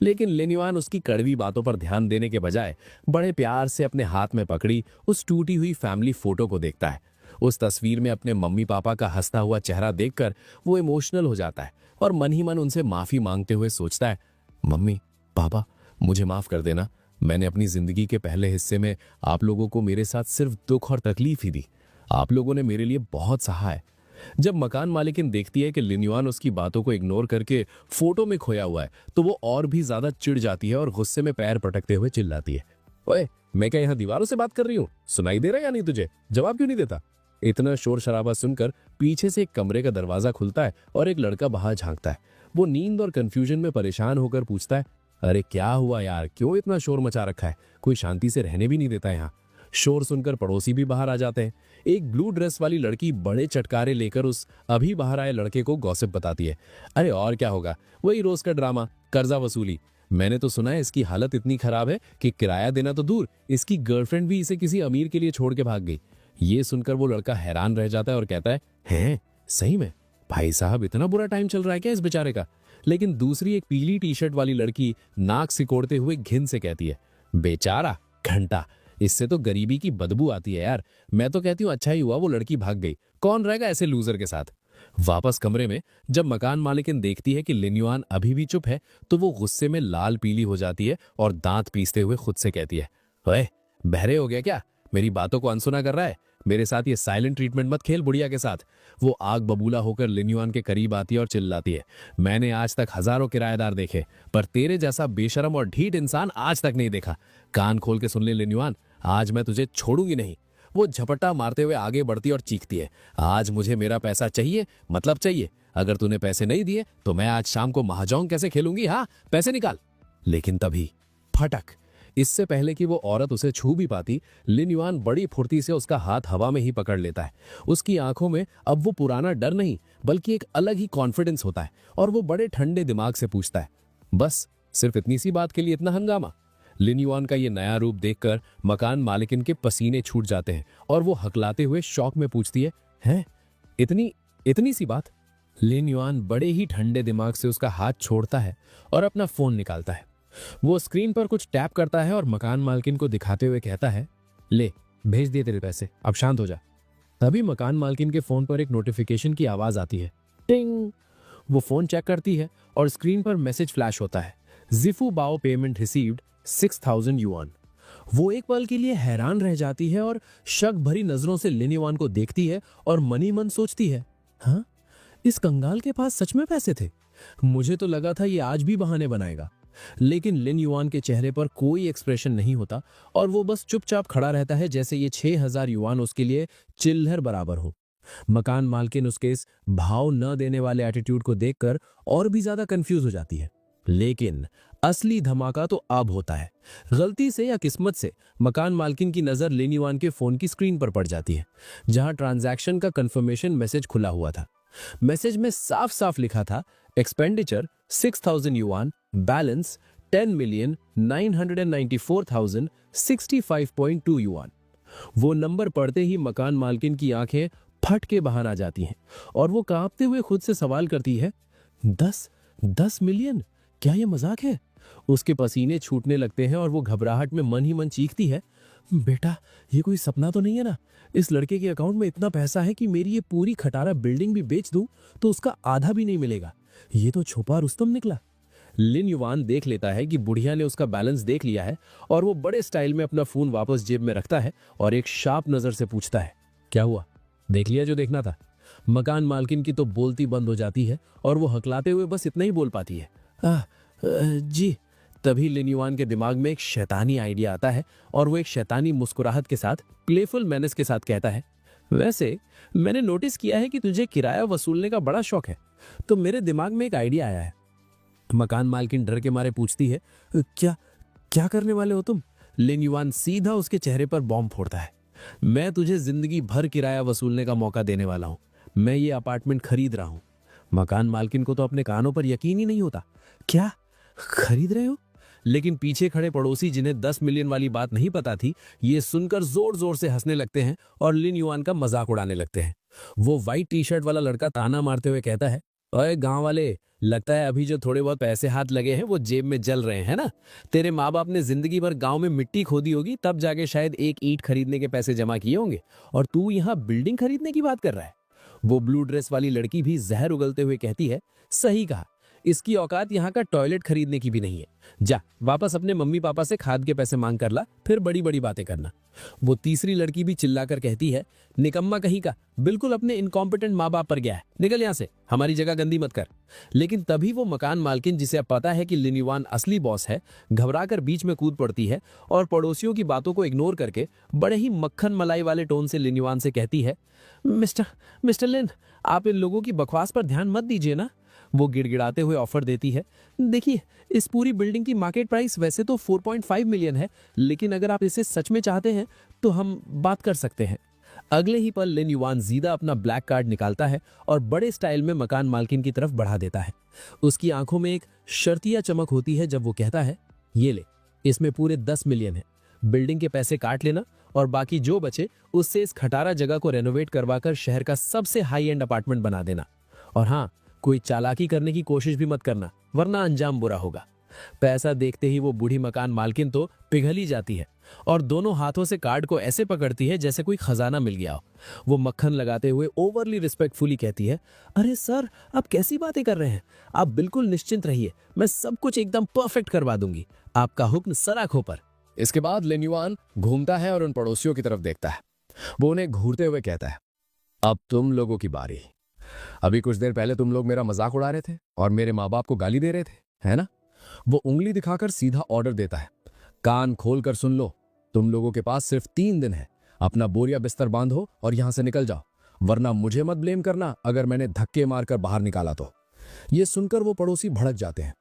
लेकिन लिन युआन उसकी कड़वी बातों पर ध्यान देने के बजाय बड़े प्यार से अपने हाथ में पकड़ी उस टूटी हुई फैमिली फोटो को देखता है। उस तस्वीर में अपने मम्मी पापा का हंसता हुआ चेहरा देखकर वो इमोशनल हो जाता है और मन ही मन उनसे माफी मांगते हुए सोचता है, मम्मी पापा, मुझे माफ कर देना। मैंने अपनी जिंदगी के पहले हिस्से में आप लोगों को मेरे साथ सिर्फ दुख और तकलीफ ही दी। आप लोगों ने मेरे लिए बहुत सहा है। जब मकान मालिकिन देखती है कि लिन युआन उसकी बातों को इग्नोर करके फोटो में खोया हुआ है तो वो और भी ज्यादा चिढ़ जाती है और गुस्से में पैर पटकते हुए चिल्लाती है, ओए, मैं क्या यहाँ दीवारों से बात कर रही हूँ? सुनाई दे रहा है या नहीं तुझे? जवाब क्यों नहीं देता? इतना शोर शराबा सुनकर पीछे से एक कमरे का दरवाजा खुलता है और एक लड़का बाहर झांकता है। वो नींद और कंफ्यूजन में परेशान होकर पूछता है, अरे क्या हुआ यार, क्यों इतना शोर मचा रखा है? कोई शांति से रहने भी नहीं देता यहाँ। शोर सुनकर पड़ोसी भी बाहर आ जाते हैं। एक ब्लू ड्रेस वाली लड़की बड़े चटकारे लेकर उस अभी बाहर आए लड़के को गॉसिप बताती है, अरे और क्या होगा, वही रोज का ड्रामा, कर्जा वसूली। मैंने तो सुना है इसकी हालत इतनी खराब है कि किराया देना तो दूर, इसकी गर्लफ्रेंड भी इसे किसी अमीर के लिए छोड़ के भाग गई। ये सुनकर वो लड़का हैरान रह जाता है और कहता है, हैं, सही में? भाई साहब, इतना बुरा टाइम चल रहा है क्या इस बेचारे का? लेकिन दूसरी एक पीली टी शर्ट वाली लड़की नाक सिकोड़ते हुए घिन से कहती है, बेचारा घंटा, इससे तो गरीबी की बदबू आती है यार। मैं तो कहती हूँ अच्छा ही हुआ वो लड़की भाग गई, कौन रहेगा ऐसे लूजर के साथ। वापस कमरे में जब मकान मालिकिन देखती है कि लिन युआन अभी भी चुप है तो वो गुस्से में लाल पीली हो जाती है और दांत पीसते हुए खुद से कहती है, ओए, बहरे हो गया क्या? मेरी बातों को अनसुना कर रहा है? मेरे साथ ये साइलेंट ट्रीटमेंट मत खेल बुढ़िया के साथ। वो आग बबूला होकर लिन युआन के करीब आती है और चिल्लाती है, मैंने आज तक हजारों किराएदार देखे पर तेरे जैसा बेशरम और ढीठ इंसान आज तक नहीं देखा। कान खोल के सुन ले लिन युआन, आज मैं तुझे छोड़ूंगी नहीं। वो झपट्टा मारते हुए आगे बढ़ती और चीखती है, आज मुझे मेरा पैसा चाहिए, मतलब चाहिए। अगर तूने पैसे नहीं दिए तो मैं आज शाम को महाजोंग कैसे खेलूंगी? हाँ, पैसे निकाल। लेकिन तभी फटक, इससे पहले कि वो औरत उसे छू भी पाती, लिन युआन बड़ी फुर्ती से उसका हाथ हवा में ही पकड़ लेता है। उसकी आंखों में अब वो पुराना डर नहीं बल्कि एक अलग ही कॉन्फिडेंस होता है और वो बड़े ठंडे दिमाग से पूछता है, बस सिर्फ इतनी सी बात के लिए इतना हंगामा? लिन युआन का ये नया रूप देखकर मकान मालिकिन के पसीने छूट जाते हैं और वो हकलाते हुए शौक में पूछती है, हैं? इतनी इतनी सी बात? लिन युआन बड़े ही ठंडे दिमाग से उसका हाथ छोड़ता है और अपना फोन निकालता है। वो स्क्रीन पर कुछ टैप करता है और मकान मालकिन को दिखाते हुए कहता है, ले भेज दिए तेरे पैसे, अब शांत हो जा। तभी मकान मालकिन के फोन पर एक नोटिफिकेशन की आवाज आती है, टिंग। वो फोन चेक करती है और स्क्रीन पर मैसेज फ्लैश होता है, जिफू बाओ पेमेंट रिसीव्ड 6000 युआन। वो एक पल के लिए हैरान रह जाती है और शक भरी नजरों से लिन युआन को देखती है और मनी मन सोचती है, हाँ, इस कंगाल के पास सच में पैसे थे। मुझे तो लगा था ये आज भी बहाने बनाएगा। लेकिन लिन युआन के चेहरे पर कोई एक्सप्रेशन नहीं होता और वो बस चुपचाप खड़ा रहता है, जैसे ये 6000 युआन उसके लिए चिल्लर बराबर हो। मकान मालकिन उसके इस भाव न देने वाले एटीट्यूड को देखकर और भी ज्यादा कंफ्यूज हो जाती है। लेकिन असली धमाका तो अब होता है। गलती से या किस्मत से मकान मालकिन की नजर लिन युआन के फोन की स्क्रीन पर पड़ जाती है, जहां ट्रांजैक्शन का कंफर्मेशन मैसेज खुला हुआ था। मैसेज में साफ साफ लिखा था, एक्सपेंडिचर 6000 युआन, बैलेंस 10,994,065.2 युआन। वो नंबर पढ़ते ही मकान मालकिन की आंखें फट के बाहर आ जाती हैं और वो कांपते हुए खुद से सवाल करती है, 10 मिलियन? क्या ये मजाक है? उसके पसीने छूटने लगते हैं और वो घबराहट में मन ही मन चीखती है, बेटा ये कोई सपना तो नहीं है ना? इस लड़के के अकाउंट में इतना पैसा है कि मेरी ये पूरी खटारा बिल्डिंग भी बेच दूं तो उसका आधा भी नहीं मिलेगा। ये तो छुपा रुस्तम निकला। लिन युआन देख लेता है कि बुढ़िया ने उसका बैलेंस देख लिया है और वो बड़े स्टाइल में अपना फोन वापस जेब में रखता है और एक शार्प नजर से पूछता है, क्या हुआ? देख लिया जो देखना था? मकान मालकिन की तो बोलती बंद हो जाती है और वो हकलाते हुए बस इतना ही बोल पाती है, जी। तभी लिन युआन के दिमाग में एक शैतानी आइडिया आता है और वो एक शैतानी मुस्कुराहट के साथ, प्लेफुल मैनेस के साथ कहता है, वैसे मैंने नोटिस किया है कि तुझे किराया वसूलने का बड़ा शौक है, तो मेरे दिमाग में एक आइडिया आया है। मकान मालकिन डर के मारे पूछती है, क्या क्या करने वाले हो तुम? लिन युआन सीधा उसके चेहरे पर बॉम्ब फोड़ता है, मैं तुझे जिंदगी भर किराया वसूलने का मौका देने वाला हूं। मैं ये अपार्टमेंट खरीद रहा हूं। मकान मालकिन को तो अपने कानों पर यकीन ही नहीं होता। क्या खरीद रहे हो? लेकिन पीछे खड़े पड़ोसी, जिन्हें 10 मिलियन वाली बात नहीं पता थी, ये सुनकर जोर जोर से हंसने लगते हैं और लिन युआन का मजाक उड़ाने लगते हैं। वो व्हाइट टी शर्ट वाला लड़का ताना मारते हुए कहता है, ओए गांव वाले, लगता है अभी जो थोड़े बहुत पैसे हाथ लगे हैं वो जेब में जल रहे हैं ना? तेरे माँ बाप ने जिंदगी भर गांव में मिट्टी खोदी होगी, तब जाके शायद एक ईंट खरीदने के पैसे जमा किए होंगे, और तू यहाँ बिल्डिंग खरीदने की बात कर रहा है। वो ब्लू ड्रेस वाली लड़की भी जहर उगलते हुए कहती है, सही कहा, इसकी औकात यहाँ का टॉयलेट खरीदने की भी नहीं है। जा वापस अपने मम्मी पापा से खाद के पैसे मांग कर ला, फिर बड़ी बड़ी बातें करना। वो तीसरी लड़की भी चिल्लाकर कहती है, निकम्मा कहीं का, बिल्कुल अपने इनकॉम्पिटेंट माँ बाप पर गया है, निकल यहाँ से, हमारी जगह गंदी मत कर। लेकिन तभी वो मकान मालकिन, जिसे अब पता है कि लिन युआन असली बॉस है, घबराकर बीच में कूद पड़ती है और पड़ोसियों की बातों को इग्नोर करके बड़े ही मक्खन मलाई वाले टोन से लिन युआन से कहती है, मिस्टर लिन, आप इन लोगों की बकवास पर ध्यान मत दीजिए ना। वो गिड़गिड़ाते हुए ऑफर देती है, देखिए इस पूरी बिल्डिंग की मार्केट प्राइस वैसे तो 4.5 मिलियन है, लेकिन अगर आप इसे सच में चाहते हैं तो हम बात कर सकते हैं। अगले ही पल लिन युआन सीधा अपना ब्लैक कार्ड निकालता है और बड़े स्टाइल में मकान मालकिन की तरफ बढ़ा देता है। उसकी आंखों में एक शर्तिया चमक होती है जब वो कहता है, ये ले, इसमें पूरे 10 मिलियन है, बिल्डिंग के पैसे काट लेना और बाकी जो बचे उससे इस खटारा जगह को रेनोवेट करवाकर शहर का सबसे हाई एंड अपार्टमेंट बना देना। और हाँ, कोई चालाकी करने की कोशिश भी मत करना, वरना अंजाम बुरा होगा। पैसा देखते ही वो बूढ़ी मकान मालकिन तो पिघल ही जाती है और दोनों हाथों से कार्ड को ऐसे पकड़ती है जैसे कोई खजाना मिल गया हो। वो मक्खन लगाते हुए ओवरली रिस्पेक्टफुली कहती है, अरे सर, आप कैसी बातें कर रहे हैं? आप बिल्कुल निश्चिंत रहिए, मैं सब कुछ एकदम परफेक्ट करवा दूंगी, आपका हुक्म सर आंखों पर। इसके बाद लिन युआन घूमता है और उन पड़ोसियों की तरफ देखता है। वो उन्हें घूरते हुए कहता है, अब तुम लोगों की बारी। अभी कुछ देर पहले तुम लोग मेरा मजाक उड़ा रहे थे और मेरे माँ बाप को गाली दे रहे थे, है ना? वो उंगली दिखाकर सीधा ऑर्डर देता है, कान खोल कर सुन लो, तुम लोगों के पास सिर्फ 3 दिन है, अपना बोरिया बिस्तर बांधो और यहां से निकल जाओ, वरना मुझे मत ब्लेम करना अगर मैंने धक्के मारकर बाहर निकाला तो। ये सुनकर वो पड़ोसी भड़क जाते हैं।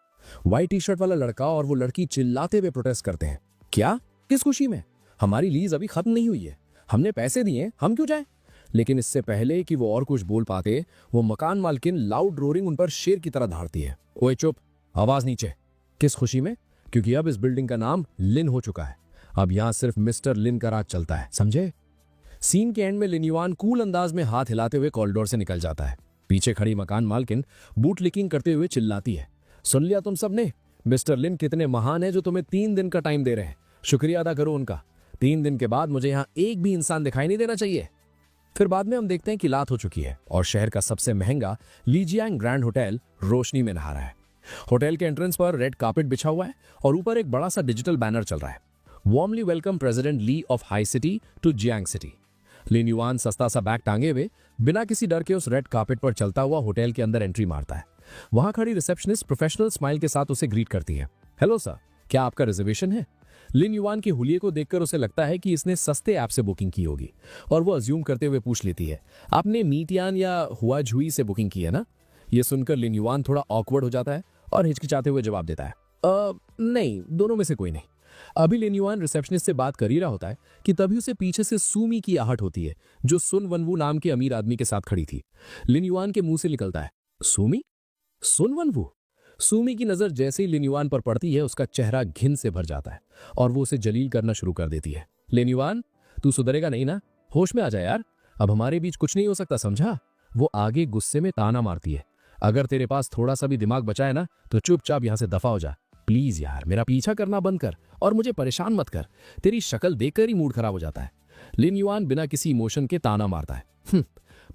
व्हाइट टी शर्ट वाला लड़का और वो लड़की चिल्लाते हुए प्रोटेस्ट करते हैं, क्या? किस खुशी में? हमारी लीज अभी खत्म नहीं हुई है, हमने पैसे दिए, हम क्यों जाएं? लेकिन इससे पहले कि वो और कुछ बोल पाते, वो मकान मालकिन लाउड रोरिंग उन पर शेर की तरह धारती है। ओए चुप, आवाज नीचे। किस खुशी में? क्योंकि अब इस बिल्डिंग का नाम लिन हो चुका है। अब यहां सिर्फ मिस्टर लिन का राज चलता है, समझे? सीन के एंड में लिन युआन कूल अंदाज में हाथ हिलाते हुए कॉरिडोर से निकल जाता है। पीछे खड़ी मकान मालकिन बूट लिकिंग करते हुए चिल्लाती है, सुन लिया तुम सबने? मिस्टर लिन कितने महान है जो तुम्हें 3 दिन का टाइम दे रहे हैं। शुक्रिया अदा करो उनका। 3 दिन के बाद मुझे यहाँ एक भी इंसान दिखाई नहीं देना चाहिए। फिर बाद में हम देखते हैं कि रात हो चुकी है और शहर का सबसे महंगा लीजियांग ग्रैंड होटल रोशनी में नहा रहा है। होटल के एंट्रेंस पर रेड कार्पेट बिछा हुआ है और ऊपर एक बड़ा सा डिजिटल बैनर चल रहा है, warmly welcome president Li of Hai city to Jiang city. Lin Yuan सस्ता सा बैग टांगे हुए बिना किसी डर के उस रेड कार्पेट पर चलता हुआ होटल के अंदर एंट्री मारता है। वहां खड़ी रिसेप्शनिस्ट प्रोफेशनल स्माइल के साथ उसे ग्रीट करती है, हेलो सर, क्या आपका रिजर्वेशन है? लिन युआन के हुलिये को देखकर उसे लगता है कि इसने सस्ते ऐप से बुकिंग की होगी और वो अज्यूम करते हुए पूछ लेती है, आपने मीटियान या हुआ झुई से बुकिंग की है ना? ये सुनकर लिन युआन थोड़ा ऑकवर्ड हो जाता है और हिचकिचाते हुए जवाब देता है, नहीं, दोनों में से कोई नहीं। अभी लिन युआन रिसेप्शनिस्ट से बात कर ही रहा होता है कि तभी उसे पीछे से सूमी की आहट होती है, जो सुन वनवू नाम के अमीर आदमी के साथ खड़ी थी। लिन युआन के मुंह से निकलता है, सूमी? सुन वनवू? सूमी की नजर जैसे ही लिन युआन पर पड़ती है, उसका चेहरा घिन से भर जाता है और वो उसे जलील करना शुरू कर देती है। लिन युआन, तू सुधरेगा नहीं ना? होश में आ जा यार, अब हमारे बीच कुछ नहीं हो सकता, समझा? वो आगे गुस्से में ताना मारती है, अगर तेरे पास थोड़ा सा भी दिमाग बचा है ना तो चुपचाप यहां से दफा हो जा। प्लीज यार, मेरा पीछा करना बंद कर और मुझे परेशान मत कर, तेरी शक्ल देखकर ही मूड खराब हो जाता है। लिन युआन बिना किसी इमोशन के ताना मारता है,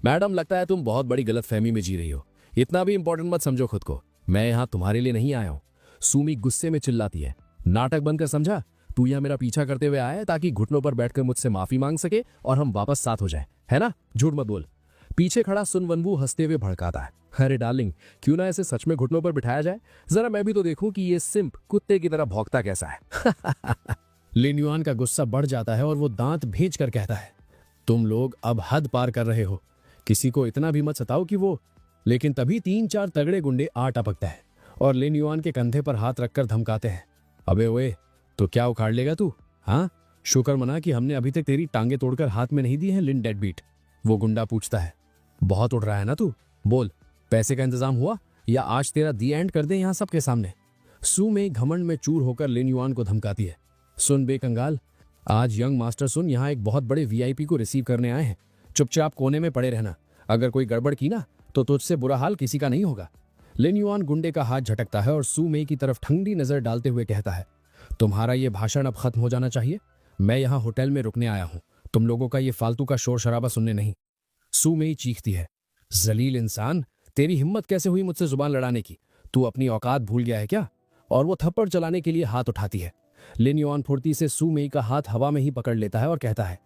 मैडम, लगता है तुम बहुत बड़ी गलतफहमी में जी रही हो। इतना भी इंपॉर्टेंट मत समझो खुद को, मैं यहां तुम्हारे लिए नहीं आया हूं। सूमी गुस्से में चिल्लाती है, नाटक बंद कर, समझा? तू यहां मेरा पीछा करते हुए आया है ताकि घुटनों पर बैठकर मुझसे माफी मांग सके और हम वापस साथ हो जाए, है ना? झूठ मत बोल। पीछे खड़ा सुन वनवू हंसते हुए भड़काता है, अरे डार्लिंग, क्यों ना ऐसे सच में घुटनों पर बिठाया जाए, जरा मैं भी तो देखूं कि ये सिंप कुत्ते की तरह भौंकता कैसा है। लिन युआन का गुस्सा बढ़ जाता है और वो दांत भींच कर कहता है, तुम लोग अब हद पार कर रहे हो, किसी को इतना भी मत सताओ कि वो। लेकिन तभी 3-4 तगड़े गुंडे आ टपकता है और लिन युआन के कंधे पर हाथ रखकर धमकाते हैं, अबे ओए, तो क्या उखाड़ लेगा तू? हाँ, शुक्र मना कि हमने अभी तक तेरी टांगे तोड़कर हाथ में नहीं दी है लिन डेडबीट। वो गुंडा पूछता है, बहुत उड़ रहा है ना तू? बोल, पैसे का इंतजाम हुआ या आज तेरा दी एंड कर दे यहां सबके सामने? सू में घमंड में चूर होकर लिन युआन को धमकाती है, सुन बेकंगाल, आज यंग मास्टर सुन यहाँ एक बहुत बड़े वीआईपी को रिसीव करने आए हैं, चुपचाप कोने में पड़े रहना, अगर कोई गड़बड़ की ना तो तुझसे बुरा हाल किसी का नहीं होगा। लिन युआन गुंडे का हाथ झटकता है और सू में की तरफ ठंडी नजर डालते हुए कहता है, तुम्हारा ये भाषण अब खत्म हो जाना चाहिए, मैं यहाँ होटल में रुकने आया हूँ, तुम लोगों का ये फालतू का शोर शराबा सुनने नहीं। सू में चीखती है, जलील इंसान, तेरी हिम्मत कैसे हुई मुझसे जुबान लड़ाने की? तू अपनी औकात भूल गया है क्या? और वो थप्पड़ चलाने के लिए हाथ उठाती है। लिन युआन फुर्ती से सू मेई का हाथ हवा में ही पकड़ लेता है और कहता है,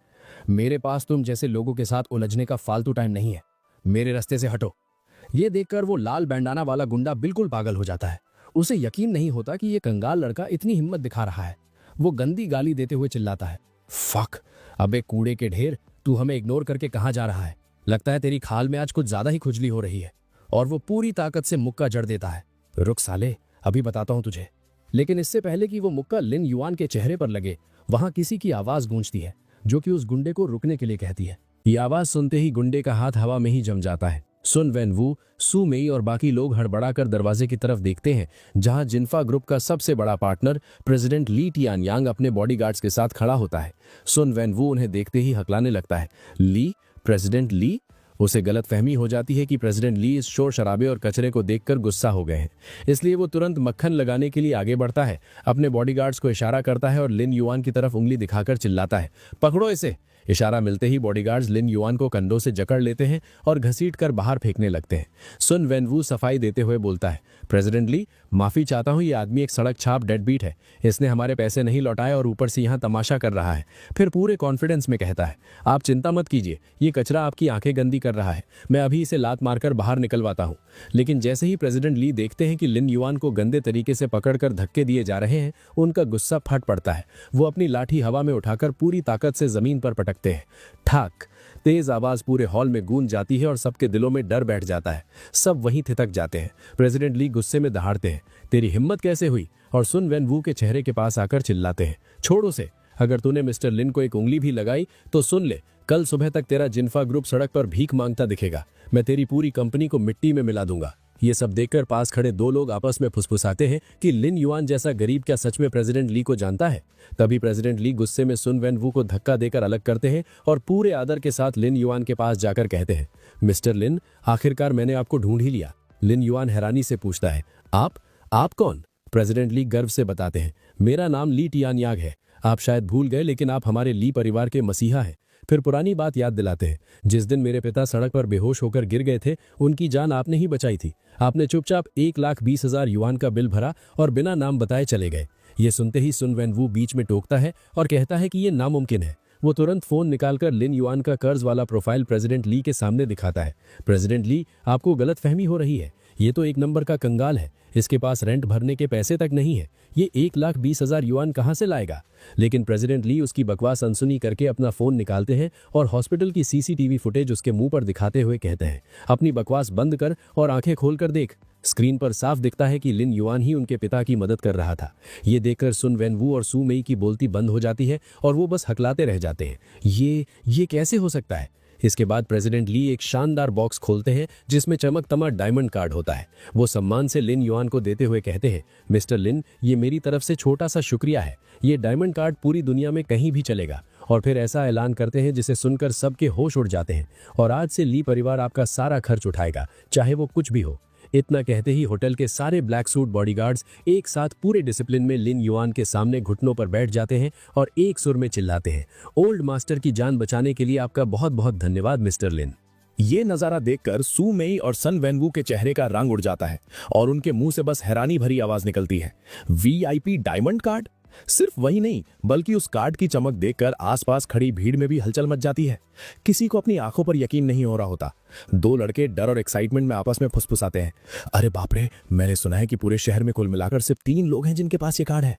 मेरे पास तुम जैसे लोगों के साथ उलझने का फालतू टाइम नहीं है, मेरे रास्ते से हटो। ये देखकर वो लाल बैंडाना वाला गुंडा बिल्कुल पागल हो जाता है, उसे यकीन नहीं होता कि ये कंगाल लड़का इतनी हिम्मत दिखा रहा है। वो गंदी गाली देते हुए चिल्लाता है, फक, अबे कूड़े के ढेर, तू हमें इग्नोर करके कहां जा रहा है? लगता है तेरी खाल में आज कुछ ज्यादा ही खुजली हो रही है। और वो पूरी ताकत से मुक्का जड़ देता है, रुक साले, अभी बताता हूं तुझे। लेकिन इससे पहले कि वो मुक्का लिन युआन के चेहरे पर लगे, वहां किसी की आवाज गूंजती है जो कि उस गुंडे को रुकने के लिए कहती है। ये आवाज सुनते ही गुंडे का हाथ हवा में ही जम जाता है। सुन वेनवू, सू मेई और बाकी लोग हड़बड़ाकर दरवाजे की तरफ देखते हैं, जहां जिन्फा ग्रुप का सबसे बड़ा पार्टनर प्रेसिडेंट ली टियानयांग अपने बॉडीगार्ड्स के साथ खड़ा होता है। सुन वेनवू उन्हें देखते ही हकलाने लगता है, ली? प्रेसिडेंट ली? उसे गलतफहमी हो जाती है कि प्रेसिडेंट ली इस शोर शराबे और कचरे को देखकर गुस्सा हो गए हैं, इसलिए वो तुरंत मक्खन लगाने के लिए आगे बढ़ता है, अपने बॉडीगार्ड्स को इशारा करता है और लिन युआन की तरफ उंगली दिखाकर चिल्लाता है, पकड़ो इसे। इशारा मिलते ही बॉडीगार्ड्स लिन युआन को कंधों से जकड़ लेते हैं और घसीटकर बाहर फेंकने लगते हैं। सुन वेनवू सफाई देते हुए बोलता है, प्रेसिडेंट ली, माफी चाहता हूं, ये आदमी एक सड़क छाप डेडबीट है, इसने हमारे पैसे नहीं लौटाए और ऊपर से यहाँ तमाशा कर रहा है। फिर पूरे कॉन्फिडेंस में कहता है, आप चिंता मत कीजिए, ये कचरा आपकी आंखें गंदी कर रहा है, मैं अभी इसे लात मारकर बाहर निकलवाता हूँ। लेकिन जैसे ही प्रेसिडेंट ली देखते हैं कि लिन युआन को गंदे तरीके से पकड़कर धक्के दिए जा रहे हैं, उनका गुस्सा फट पड़ता है। वो अपनी लाठी हवा में उठाकर पूरी ताकत से जमीन पर पटकते हैं। ठाक, तेज आवाज पूरे हॉल में गूंज जाती है और सबके दिलों में डर बैठ जाता है। सब वहीं थितक जाते हैं। प्रेसिडेंट ली गुस्से में दहाड़ते हैं, तेरी हिम्मत कैसे हुई? और सुन वेन वू के चेहरे के पास आकर चिल्लाते हैं, छोड़ उसे। अगर तूने मिस्टर लिन को एक उंगली भी लगाई तो सुन ले, कल सुबह तक तेरा जिन्फा ग्रुप सड़क पर भीख मांगता दिखेगा। मैं तेरी पूरी कंपनी को मिट्टी में मिला दूंगा। ये सब देखकर पास खड़े दो लोग आपस में फुसफुसाते हैं कि लिन युआन जैसा गरीब क्या सच में प्रेसिडेंट ली को जानता है। तभी प्रेसिडेंट ली गुस्से में सुन वेन वू को धक्का देकर अलग करते हैं और पूरे आदर के साथ लिन युआन के पास जाकर कहते हैं, मिस्टर लिन, आखिरकार मैंने आपको ढूंढ ही लिया। लिन युआन हैरानी से पूछता है, आप कौन? प्रेसिडेंट ली गर्व से बताते हैं, मेरा नाम ली टियानयाग है। आप शायद भूल गए, लेकिन आप हमारे ली परिवार के मसीहा हैं। फिर पुरानी बात याद दिलाते हैं, जिस दिन मेरे पिता सड़क पर बेहोश होकर गिर गए थे, उनकी जान आपने ही बचाई थी। आपने चुपचाप 1,20,000 युआन का बिल भरा और बिना नाम बताए चले गए। ये सुनते ही सुन वेन वू बीच में टोकता है और कहता है कि ये नामुमकिन है। वो तुरंत फोन निकालकर लिन युआन का कर्ज वाला प्रोफाइल प्रेसिडेंट ली के सामने दिखाता है। प्रेसिडेंट ली, आपको गलतफहमी हो रही है। ये तो एक नंबर का कंगाल है। इसके पास रेंट भरने के पैसे तक नहीं है। ये 1,20,000 युआन कहां से लाएगा? लेकिन प्रेसिडेंट ली उसकी बकवास अनसुनी करके अपना फोन निकालते हैं और हॉस्पिटल की सीसीटीवी फुटेज उसके मुंह पर दिखाते हुए कहते हैं, अपनी बकवास बंद कर और आंखें खोलकर देख। स्क्रीन पर साफ दिखता है कि लिन युआन ही उनके पिता की मदद कर रहा था। ये देखकर सुन वेन वू और सू मेई की बोलती बंद हो जाती है और वो बस हकलाते रह जाते हैं। ये कैसे हो सकता है? इसके बाद प्रेसिडेंट ली एक शानदार बॉक्स खोलते हैं जिसमें चमकदमा डायमंड कार्ड होता है। वो सम्मान से लिन युआन को देते हुए कहते हैं, मिस्टर लिन, ये मेरी तरफ से छोटा सा शुक्रिया है। ये डायमंड कार्ड पूरी दुनिया में कहीं भी चलेगा। और फिर ऐसा ऐलान करते हैं जिसे सुनकर सबके होश उड़ जाते हैं, और आज से ली परिवार आपका सारा खर्च उठाएगा, चाहे वो कुछ भी हो। इतना कहते ही होटल के सारे ब्लैक सूट बॉडीगार्ड्स एक साथ पूरे डिसिप्लिन में लिन युआन के सामने घुटनों पर बैठ जाते हैं और एक सुर में चिल्लाते हैं, ओल्ड मास्टर की जान बचाने के लिए आपका बहुत बहुत धन्यवाद मिस्टर लिन। ये नजारा देखकर सू मेई और सन वेन वू के चेहरे का रंग उड़ जाता है और उनके मुंह से बस हैरानी भरी आवाज निकलती है, वीआईपी डायमंड कार्ड? सिर्फ वही नहीं, बल्कि उस कार्ड की चमक देखकर आसपास खड़ी भीड़ में भी हलचल मच जाती है। किसी को अपनी आंखों पर यकीन नहीं हो रहा होता। दो लड़के डर और एक्साइटमेंट में आपस में फुसफुसाते हैं, अरे बाप रे, मैंने सुना है कि पूरे शहर में कुल मिलाकर सिर्फ 3 लोग हैं जिनके पास ये कार्ड है।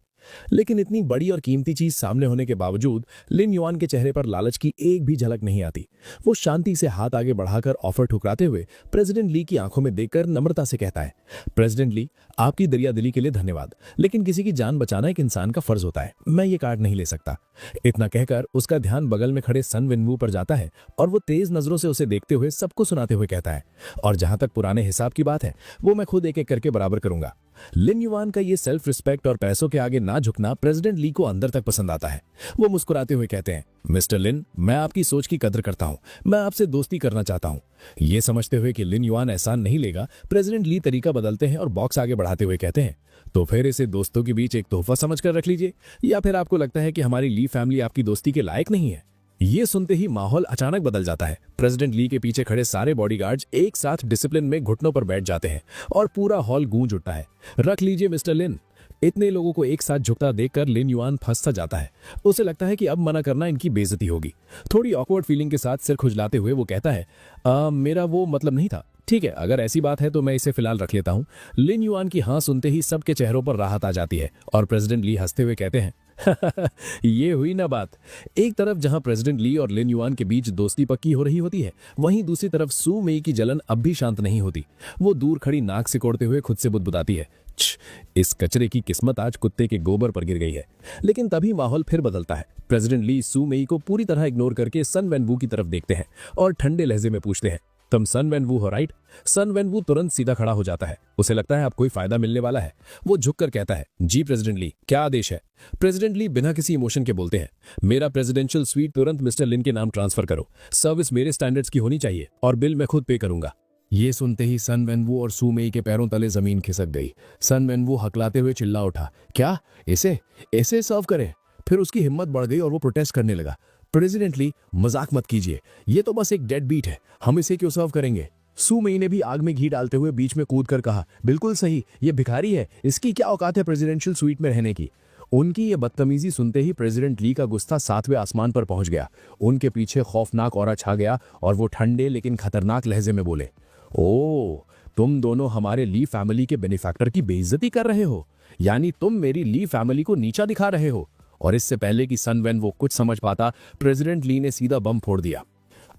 लेकिन इतनी बड़ी और कीमती चीज सामने होने के बावजूद लिन युआन के चेहरे पर लालच की एक भी झलक नहीं आती। वो शांति से हाथ आगे बढ़ाकर ऑफर ठुकराते हुए प्रेसिडेंट ली की आंखों में देखकर नम्रता से कहता है, प्रेसिडेंट ली, आपकी दरियादिली के लिए धन्यवाद, लेकिन किसी की जान बचाना एक इंसान का फर्ज होता है। मैं ये कार्ड नहीं ले सकता। इतना कहकर उसका ध्यान बगल में खड़े सन विन वू पर जाता है और वो तेज नजरों से उसे देखते हुए सबको सुनाते हुए कहता है, और जहां तक पुराने हिसाब की बात है, वो मैं खुद एक एक करके बराबर करूंगा। लिन युआन का ये सेल्फ रिस्पेक्ट और पैसों के आगे ना झुकना प्रेसिडेंट ली को अंदर तक पसंद आता है। वो मुस्कुराते हुए कहते हैं, मिस्टर लिन, मैं आपकी सोच की कदर करता हूं, मैं आपसे दोस्ती करना चाहता हूं। ये समझते हुए कि लिन युआन एहसान नहीं लेगा, प्रेसिडेंट ली तरीका बदलते हैं और बॉक्स आगे बढ़ाते हुए कहते हैं, तो फिर इसे दोस्तों के बीच एक तोहफा समझकर रख लीजिए, या फिर आपको लगता है कि हमारी ली फैमिली आपकी दोस्ती के लायक नहीं है? ये सुनते ही माहौल अचानक बदल जाता है। प्रेसिडेंट ली के पीछे खड़े सारे बॉडीगार्ड्स एक साथ डिसिप्लिन में घुटनों पर बैठ जाते हैं और पूरा हॉल गूंज उठता है। रख लीजिए मिस्टर लिन। इतने लोगों को एक साथ झुकता देखकर लिन युआन फंस सा जाता है। उसे लगता है कि अब मना करना इनकी बेइज्जती होगी। थोड़ी ऑकवर्ड फीलिंग के साथ सिर खुजलाते हुए वो कहता है, मेरा वो मतलब नहीं था। ठीक है, अगर ऐसी बात है तो मैं इसे फिलहाल रख लेता हूं। लिन युआन की हाँ सुनते ही सबके चेहरों पर राहत आ जाती है और प्रेसिडेंट ली हंसते हुए कहते हैं, ये हुई ना बात। एक तरफ जहां प्रेसिडेंट ली और लिन युआन के बीच दोस्ती पक्की हो रही होती है, वहीं दूसरी तरफ सू मेई की जलन अब भी शांत नहीं होती। वो दूर खड़ी नाक सिकोड़ते हुए खुद से बुदबुदाती है, इस कचरे की किस्मत आज कुत्ते के गोबर पर गिर गई है। लेकिन तभी माहौल फिर बदलता है। प्रेसिडेंट ली सू मेई को पूरी तरह इग्नोर करके सन वेन वू की तरफ देखते हैं और ठंडे लहजे में पूछते हैं, तुम सन वेन वू हो राइट? सन वेन वू तुरंत सीधा खड़ा हो जाता है। उसे लगता है अब कोई फायदा मिलने वाला है। वो झुककर कहता है, जी प्रेसिडेंट ली, क्या आदेश है? प्रेसिडेंट ली बिना किसी इमोशन के बोलते हैं, मेरा प्रेसिडेंशियल स्वीट तुरंत मिस्टर लिन के नाम ट्रांसफर करो। सर्विस मेरे स्टैंडर्ड्स की होनी चाहिए और बिल मैं खुद पे करूंगा। ये सुनते ही सन वेन वू और सू मेई के पैरों तले जमीन खिसक गई। सन वेन वू हकलाते हुए चिल्ला उठा, क्या इसे सर्व करें? फिर उसकी हिम्मत बढ़ गई और वो प्रोटेस्ट करने लगा, प्रेसिडेंट ली, मजाक मत कीजिए, ये तो बस एक डेड बीट है, हम इसे क्यों सर्व करेंगे? सू मेई ने भी आग में घी डालते हुए बीच में कूदकर कहा, बिल्कुल सही, ये भिखारी है, इसकी क्या औकात है प्रेसिडेंशियल स्वीट में रहने की? उनकी ये बदतमीजी सुनते ही प्रेसिडेंट ली का गुस्सा 7वें आसमान पर पहुंच गया। उनके पीछे खौफनाक औरा छा गया और वो ठंडे लेकिन खतरनाक लहजे में बोले, ओ, तुम दोनों हमारे ली फैमिली के बेनिफैक्टर की बेइज्जती कर रहे हो, यानी तुम मेरी ली फैमिली को नीचा दिखा रहे हो। और इससे पहले कि सन वेन वो कुछ समझ पाता, प्रेसिडेंट ली ने सीधा बम फोड़ दिया।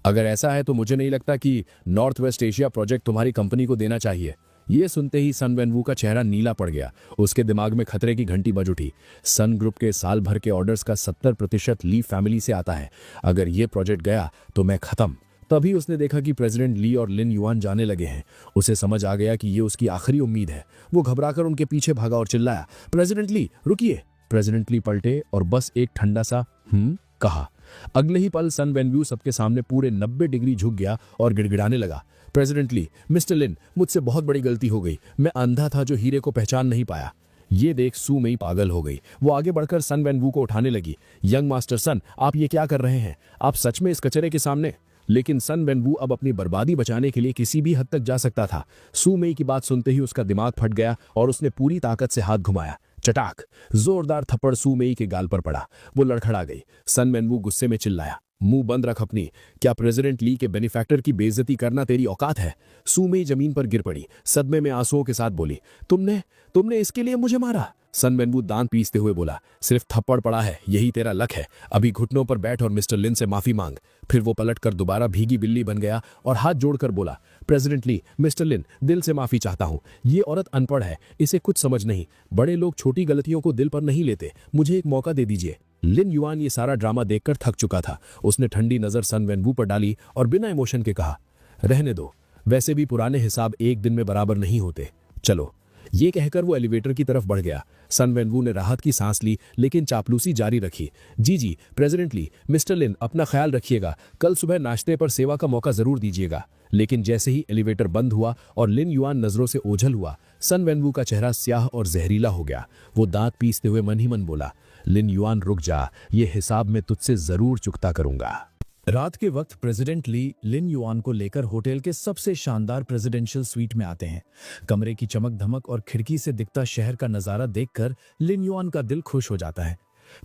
अगर ऐसा है तो मुझे नहीं लगता कि नॉर्थ वेस्ट एशिया प्रोजेक्ट तुम्हारी कंपनी को देना चाहिए। ये सुनते ही सन वेनवू का चेहरा नीला पड़ गया। उसके दिमाग में खतरे की घंटी बज उठी। सन ग्रुप के साल भर के ऑर्डर्स का 70% ली फैमिली से आता है। अगर ये प्रोजेक्ट गया तो मैं खत्म। तभी उसने देखा कि प्रेसिडेंट ली और लिन युआन जाने लगे हैं। उसे समझ आ गया कि ये उसकी आखिरी उम्मीद है। वो घबराकर उनके पीछे भागा और चिल्लाया, प्रेसिडेंट ली रुकिए। प्रेसिडेंट ली पलटे और बस एक ठंडा सा कहा। अगले ही पल सन वेनवू सबके सामने पूरे 90 डिग्री झुक गया और गिड़गिड़ाने लगा, प्रेसिडेंट ली, मिस्टर लिन, मुझसे बहुत बड़ी गलती हो गई। मैं अंधा था जो हीरे को पहचान नहीं पाया। ये देख सू मेई पागल हो गई। वो आगे बढ़कर सन वेनवू को उठाने लगी। यंग मास्टर सन, आप ये क्या कर रहे हैं? आप सच में इस कचरे के सामने? लेकिन सन वेनवू अब अपनी बर्बादी बचाने के लिए किसी भी हद तक जा सकता था। सू मेई की बात सुनते ही उसका दिमाग फट गया और उसने पूरी ताकत से हाथ घुमाया। चटाक, जोरदार थप्पड़ सू मेई के गाल पर पड़ा। वो लड़खड़ा गई। सन वेनवू गुस्से में चिल्लाया, मुंह बंद रख अपनी। क्या प्रेसिडेंट ली के बेनिफैक्टर की बेइज्जती करना तेरी औकात है? सू मेई जमीन पर गिर पड़ी। सदमे में आंसुओं के साथ बोली, तुमने इसके लिए मुझे मारा? सन वेनवू दांत पीसते हुए बोला, सिर्फ थप्पड़ पड़ा है, यही तेरा लक है। अभी घुटनों पर बैठ और मिस्टर लिन से माफी मांग। फिर वो पलटकर दोबारा भीगी बिल्ली बन गया और हाथ जोड़कर बोला, प्रेसिडेंट ली, मिस्टर लिन, दिल से माफी चाहता हूं। ये औरत अनपढ़ है, इसे कुछ समझ नहीं। बड़े लोग छोटी गलतियों को दिल पर नहीं लेते। मुझे एक मौका दे दीजिए। लिन युआन ये सारा ड्रामा देखकर थक चुका था। उसने ठंडी नजर सन वेनवू पर डाली और बिना इमोशन के कहा, रहने दो, वैसे भी पुराने हिसाब एक दिन में बराबर नहीं होते। चलो। ये कहकर वो एलिवेटर की तरफ बढ़ गया। सन वेनवू ने राहत की सांस ली, लेकिन चापलूसी जारी रखी। जी प्रेसिडेंट ली, मिस्टर लिन, अपना ख्याल रखिएगा। कल सुबह नाश्ते पर सेवा का मौका जरूर दीजिएगा। लेकिन जैसे ही एलिवेटर बंद हुआ और लिन युआन नजरों से ओझल हुआ, सन वेनवू का चेहरा स्याह और जहरीला हो गया। वो दांत पीसते हुए मन ही मन बोला, लिन युआन रुक जा, ये हिसाब मैं तुझसे जरूर चुकता करूंगा। रात के वक्त प्रेसिडेंट ली लिन युआन को लेकर होटल के सबसे शानदार प्रेसिडेंशियल स्वीट में आते हैं। कमरे की चमक धमक और खिड़की से दिखता शहर का नजारा देखकर लिन युआन का दिल खुश हो जाता है।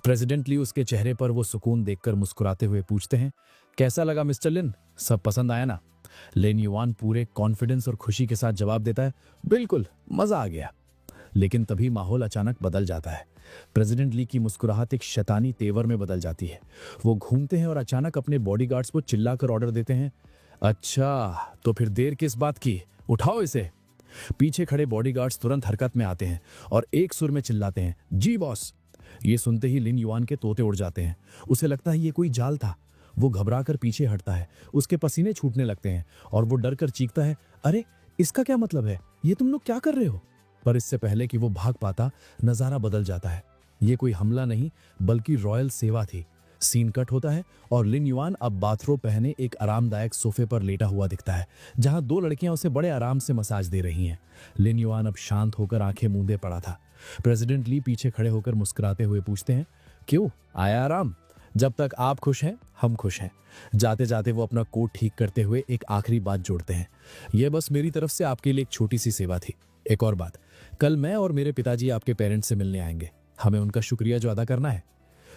प्रेसिडेंट ली उसके चेहरे पर वो सुकून देखकर मुस्कुराते हुए पूछते हैं, कैसा लगा मिस्टर लिन? सब पसंद आया ना? लिन युआन पूरे कॉन्फिडेंस और खुशी के साथ जवाब देता है, बिल्कुल, मजा आ गया। लेकिन तभी माहौल अचानक बदल जाता है। प्रेसिडेंट ली की मुस्कुराहट एक शैतानी तेवर में बदल जाती है। वो घूमते हैं और अचानक अपने बॉडीगार्ड्स को चिल्लाकर ऑर्डर देते हैं, अच्छा तो फिर देर किस बात की, उठाओ इसे। पीछे खड़े बॉडीगार्ड्स तुरंत हरकत में आते हैं और एक सुर में चिल्लाते हैं, जी बॉस। ये सुनते ही लिन युआन के तोते उड़ जाते हैं। उसे लगता है ये कोई जाल था। वो घबराकर पीछे हटता है। उसके पसीने छूटने लगते हैं और वो डर कर चीखता है, अरे इसका क्या मतलब है? ये तुम लोग क्या कर रहे हो? पर इससे पहले कि वो भाग पाता, नजारा बदल जाता है। ये कोई हमला नहीं बल्कि रॉयल सेवा थी। सीन कट होता है और लिन युआन अब बाथरोब पहने एक आरामदायक सोफे पर लेटा हुआ दिखता है, जहां दो लड़कियां उसे बड़े आराम से मसाज दे रही हैं। लिन युआन अब शांत होकर आंखें मूंदे पड़ा था। प्रेसिडेंट ली पीछे खड़े होकर मुस्कुराते हुए पूछते हैं, क्यों आया आराम? जब तक आप खुश हैं हम खुश हैं। जाते जाते वो अपना कोट ठीक करते हुए एक आखिरी बात जोड़ते हैं, यह बस मेरी तरफ से आपके लिए एक छोटी सी सेवा थी। एक और बात, कल मैं और मेरे पिताजी आपके पेरेंट्स से मिलने आएंगे। हमें उनका शुक्रिया जो अदा करना है।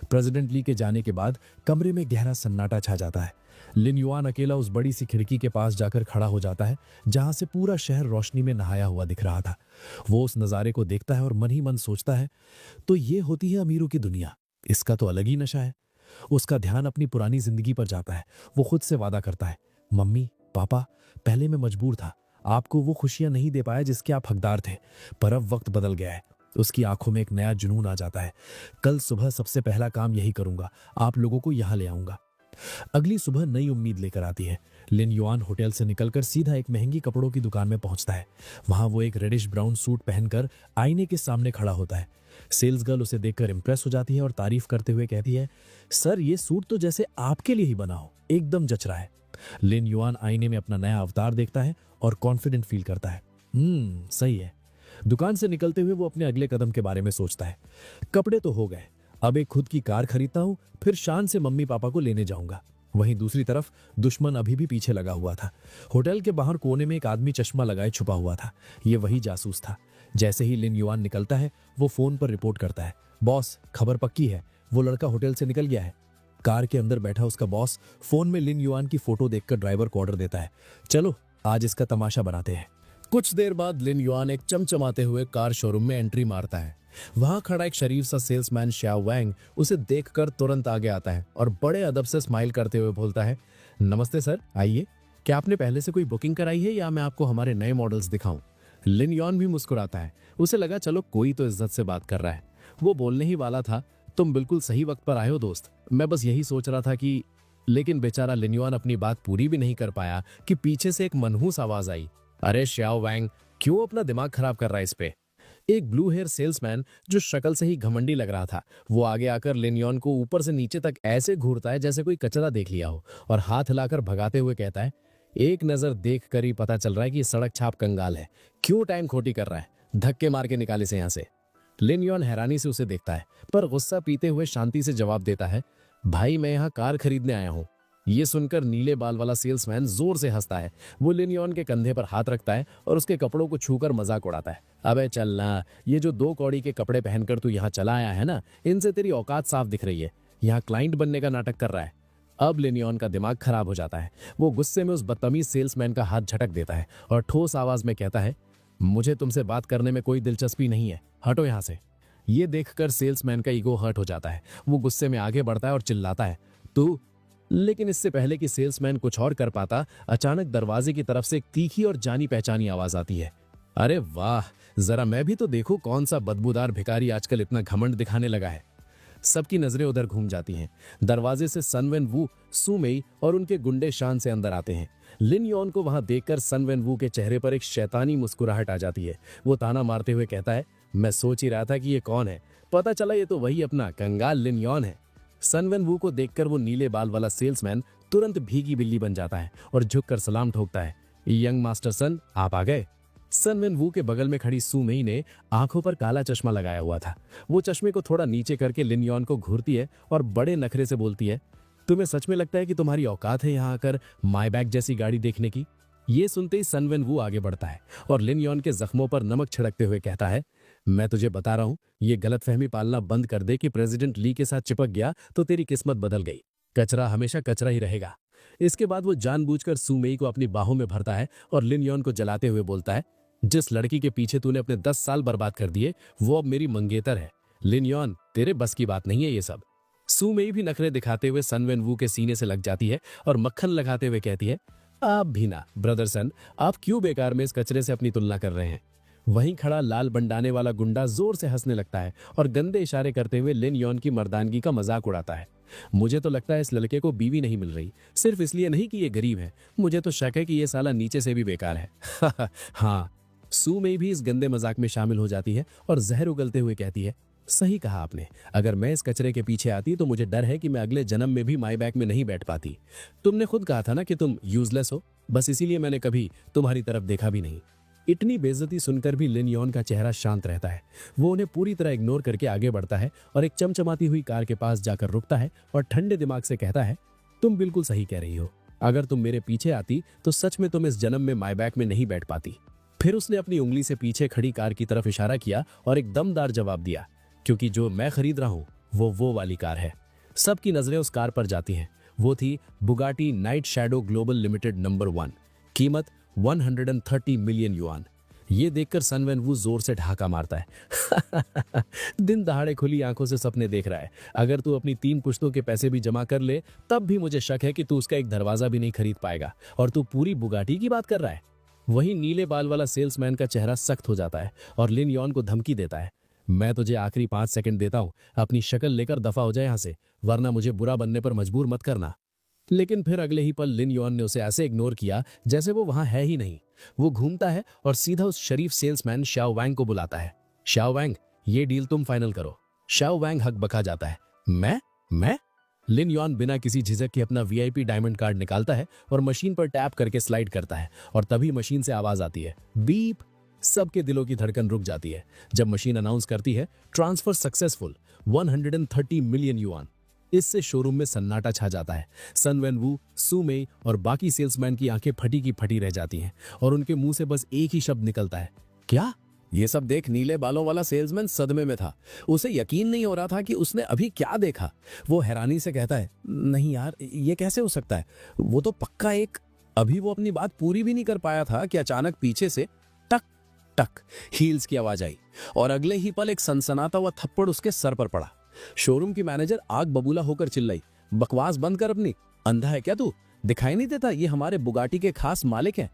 प्रेसिडेंट ली के जाने के बाद कमरे में गहरा सन्नाटा छा जाता है। लिन युआन अकेला उस बड़ी सी खिड़की के पास जाकर खड़ा हो जाता है, जहां से पूरा शहर रोशनी में नहाया हुआ दिख रहा था। वो उस नजारे को देखता है और मन ही मन सोचता है, तो ये होती है अमीरों की दुनिया। इसका तो अलग ही नशा है। उसका ध्यान अपनी पुरानी जिंदगी पर जाता है। वो खुद से वादा करता है, मम्मी पापा, पहले मैं मजबूर था, आपको वो खुशियां नहीं दे पाया जिसके आप हकदार थे, पर अब वक्त बदल गया है। उसकी आंखों में एक नया जुनून आ जाता है। कल सुबह सबसे पहला काम यही करूंगा, आप लोगों को यहां ले आऊंगा। अगली सुबह नई उम्मीद लेकर आती है। लिन युआन होटल से निकलकर सीधा एक महंगी कपड़ों की दुकान में पहुंचता है। वहां वो एक रेडिश ब्राउन सूट पहनकर आईने के सामने खड़ा होता है। सेल्स गर्ल उसे देखकर इंप्रेस हो जाती है और तारीफ करते हुए कहती है, सर ये सूट तो जैसे आपके लिए ही बना हो, एकदम जच रहा है। लिन युआन आईने में अपना नया अवतार देखता है और कॉन्फिडेंट फील करता है। सही है। दुकान से निकलते हुए वो अपने अगले कदम के बारे में सोचता है। कपड़े तो हो गए, अब एक खुद की कार खरीदता हूं, फिर शान से मम्मी पापा को लेने जाऊंगा। वहीं दूसरी तरफ दुश्मन अभी भी पीछे लगा हुआ था। होटल के बाहर कोने में एक आदमी चश्मा लगाए छुपा हुआ था। ये वही जासूस था। जैसे ही लिन युआन निकलता है, वो फोन पर रिपोर्ट करता है, बॉस खबर पक्की है, वो लड़का होटल से निकल गया है। कार के अंदर बैठा उसका बॉस फोन में लिन युआन की फोटो देखकर ड्राइवर को ऑर्डर देता है, चलो आज इसका तमाशा बनाते हैं। कुछ देर बाद लिन युआन एक चमचमाते हुए कार शोरूम में एंट्री मारता है। वहां खड़ा एक शरीफ सा सेल्समैन श्याओ वैंग उसे देखकर तुरंत आगे आता है और बड़े अदब से स्माइल करते हुए बोलता है, नमस्ते सर, आइए। क्या आपने पहले से कोई बुकिंग कराई है या मैं आपको हमारे नए मॉडल्स दिखाऊं? लिनयॉन भी मुस्कुराता है। उसे लगा चलो कोई तो इज्जत से बात कर रहा है। वो बोलने ही वाला था, तुम बिल्कुल सही वक्त पर आए हो दोस्त, मैं बस यही सोच रहा था कि। लेकिन बेचारा लिनयॉन अपनी बात पूरी भी नहीं कर पाया कि पीछे से एक मनहूस आवाज आई, अरे श्याओ वैंग, क्यों अपना दिमाग खराब कर रहा है इस पे। एक ब्लू हेयर सेल्समैन जो शक्ल से ही घमंडी लग रहा था, वो आगे आकर लिनयॉन को ऊपर से नीचे तक ऐसे घूरता है जैसे कोई कचरा देख लिया हो, और हाथ हिलाकर भगाते हुए कहता है, एक नजर देख कर ही पता चल रहा है कि सड़क छाप कंगाल है, क्यों टाइम खोटी कर रहा है, धक्के मार के निकाले से यहां से। लिनयॉन हैरानी से उसे देखता है, पर गुस्सा पीते हुए शांति से जवाब देता है, भाई मैं यहाँ कार खरीदने आया हूँ। ये सुनकर नीले बाल वाला सेल्समैन जोर से हंसता है। वो लिनयॉन के कंधे पर हाथ रखता है और उसके कपड़ों को छूकर मजाक उड़ाता है, अबे चलना, ये जो 2 कौड़ी के कपड़े पहनकर तू यहाँ चला आया है ना, इनसे तेरी औकात साफ दिख रही है, यहाँ क्लाइंट बनने का नाटक कर रहा है। अब लिनयॉन का दिमाग खराब हो जाता है। वो गुस्से में उस बदतमीज सेल्समैन का हाथ झटक देता है और ठोस आवाज में कहता है, मुझे तुमसे बात करने में कोई दिलचस्पी नहीं है, हटो यहाँ से। ये देखकर सेल्समैन का ईगो हर्ट हो जाता है। वो गुस्से में आगे बढ़ता है और चिल्लाता है, तू। लेकिन इससे पहले कि सेल्समैन कुछ और कर पाता, अचानक दरवाजे की तरफ से एक तीखी और जानी पहचानी आवाज आती है, अरे वाह, जरा मैं भी तो देखूं कौन सा बदबूदार भिखारी आजकल इतना घमंड दिखाने लगा है। सबकी नजरें उधर घूम जाती हैं। दरवाजे से सन वेन वू, सू मेई और उनके गुंडे शान से अंदर आते हैं। लिनयॉन को वहां देखकर सन वेन वू के चेहरे पर एक शैतानी मुस्कुराहट आ जाती है। वो ताना मारते हुए कहता है, मैं सोच ही रहा था कि ये कौन है, पता चला ये तो वही अपना कंगाल लिनयॉन है। सन वेन वू को देखकर वो नीले बाल वाला सेल्समैन तुरंत भीगी बिल्ली बन जाता है और झुककर सलाम ठोकता है, यंग मास्टर सन, आप आ गए। सन वेन वू के बगल में खड़ी सू मेई ने आंखों पर काला चश्मा लगाया हुआ था। वो चश्मे को थोड़ा नीचे करके लिनयॉन को घूरती है और बड़े नखरे से बोलती है, तुम्हें सच में लगता है कि तुम्हारी औकात है यहाँ आकर माईबैक जैसी गाड़ी देखने की। ये सुनते ही सन वेन वू आगे बढ़ता है और लिनयॉन के जख्मों पर नमक छिड़कते हुए कहता है, मैं तुझे बता रहा हूं, ये गलतफहमी पालना बंद कर दे कि प्रेसिडेंट ली के साथ चिपक गया तो तेरी किस्मत बदल गई। कचरा हमेशा कचरा ही रहेगा। इसके बाद वो जानबूझकर सू मेई को अपनी बाहों में भरता है और लिनयॉन को जलाते हुए बोलता है, जिस लड़की के पीछे तूने अपने 10 साल बर्बाद कर दिए, वो अब मेरी मंगेतर है। लिनयॉन, तेरे बस की बात नहीं है ये सब। सू मेई भी नखरे दिखाते हुए सन वेन वू के सीने से लग जाती है और मक्खन लगाते हुए कहती है, आप भी ना ब्रदर सन, आप क्यों बेकार में इस कचरे से अपनी तुलना कर रहे हैं। वहीं खड़ा लाल बंडाने वाला गुंडा जोर से हंसने लगता है और गंदे इशारे करते हुए लिनयॉन की मर्दानगी का मजाक उड़ाता है। मुझे तो लगता है इस लड़के को बीवी नहीं मिल रही, सिर्फ इसलिए नहीं कि ये गरीब है, मुझे तो शक है कि ये साला नीचे से भी बेकार है। हाँ, सू मेई भी इस गंदे मजाक में शामिल हो जाती है और जहर उगलते हुए कहती है, सही कहा आपने, अगर मैं इस कचरे के पीछे आती तो मुझे डर है कि मैं अगले जन्म में भी माईबैक में नहीं बैठ पाती। तुमने खुद कहा था ना कि तुम यूजलेस हो, बस इसीलिए मैंने कभी तुम्हारी तरफ देखा भी नहीं। इतनी बेइज्जती सुनकर भी लिनयॉन का चेहरा शांत रहता है। वो उन्हें पूरी तरह इग्नोर करके आगे बढ़ता है और एक चमचमाती हुई कार के पास जाकर रुकता है और ठंडे दिमाग से कहता है, तुम बिल्कुल सही कह रही हो, अगर तुम मेरे पीछे आती तो सच में तुम इस जन्म में माईबैक में नहीं बैठ पाती। फिर उसने अपनी उंगली से पीछे खड़ी कार की तरफ इशारा किया और एक दमदार जवाब दिया, क्योंकि जो मैं खरीद रहा हूं वो वाली कार है। सबकी नजरें उस कार पर जाती हैं। वो थी Bugatti night shadow global limited number 1, कीमत 130 मिलियन युआन। ये देखकर सन वेन वू जोर से ढाका मारता है। दिन दहाड़े खुली आंखों से सपने देख रहा है। अगर तू अपनी 3 पुश्तों के पैसे भी जमा कर ले, तब भी मुझे शक है कि तू उसका एक दरवाजा भी नहीं खरीद पाएगा, और तू पूरी बुगाटी की बात कर रहा है। वहीं नीले बाल वाला सेल्समैन का चेहरा सख्त हो जाता है और लिनयॉन को धमकी देता है, मैं तुझे आखिरी 5 सेकंड देता हूं, अपनी शक्ल लेकर दफा हो जाए यहां से, वरना मुझे बुरा बनने पर मजबूर मत करना। लेकिन फिर अगले ही पल लिनयॉन ने उसे ऐसे इग्नोर किया जैसे वो वहां है ही नहीं। वो घूमता है और सीधा उस शरीफ सेल्समैन शाओ वैंग को बुलाता है। शाओ वैंग, ये डील तुम फाइनल करो। शाओ वैंग हकबका जाता है, मैं? लिनयॉन बिना किसी झिझक के अपना वीआईपी डायमंड कार्ड निकालता है और मशीन पर टैप करके स्लाइड करता है, और तभी मशीन से आवाज आती है, बीप। सबके दिलों की धड़कन रुक जाती है जब मशीन अनाउंस करती है, ट्रांसफर सक्सेसफुल, 130 मिलियन युआन। इससे शोरूम में सन्नाटा छा जाता है। सन वेन वू, सू मेई और बाकी सेल्समैन की आंखें फटी की फटी रह जाती हैं और उनके मुंह से बस एक ही शब्द निकलता है, क्या? ये सब देख नीले बालों वाला सेल्समैन सदमे में था। उसे यकीन नहीं हो रहा था कि उसने अभी क्या देखा। वो हैरानी से कहता है, नहीं यार, ये कैसे हो सकता है? वो तो पक्का एक। अभी वो अपनी बात पूरी भी नहीं कर पाया था कि अचानक पीछे से टक टक हील्स की आवाज आई और अगले ही पल एक सनसनाता हुआ थप्पड़ उसके सर पर पड़ा। शोरूम की मैनेजर आग बबूला होकर चिल्लाई, बकवास बंद कर अपनी, अंधा है क्या तू? दिखाई नहीं देता ये हमारे बुगाटी के खास मालिक हैं।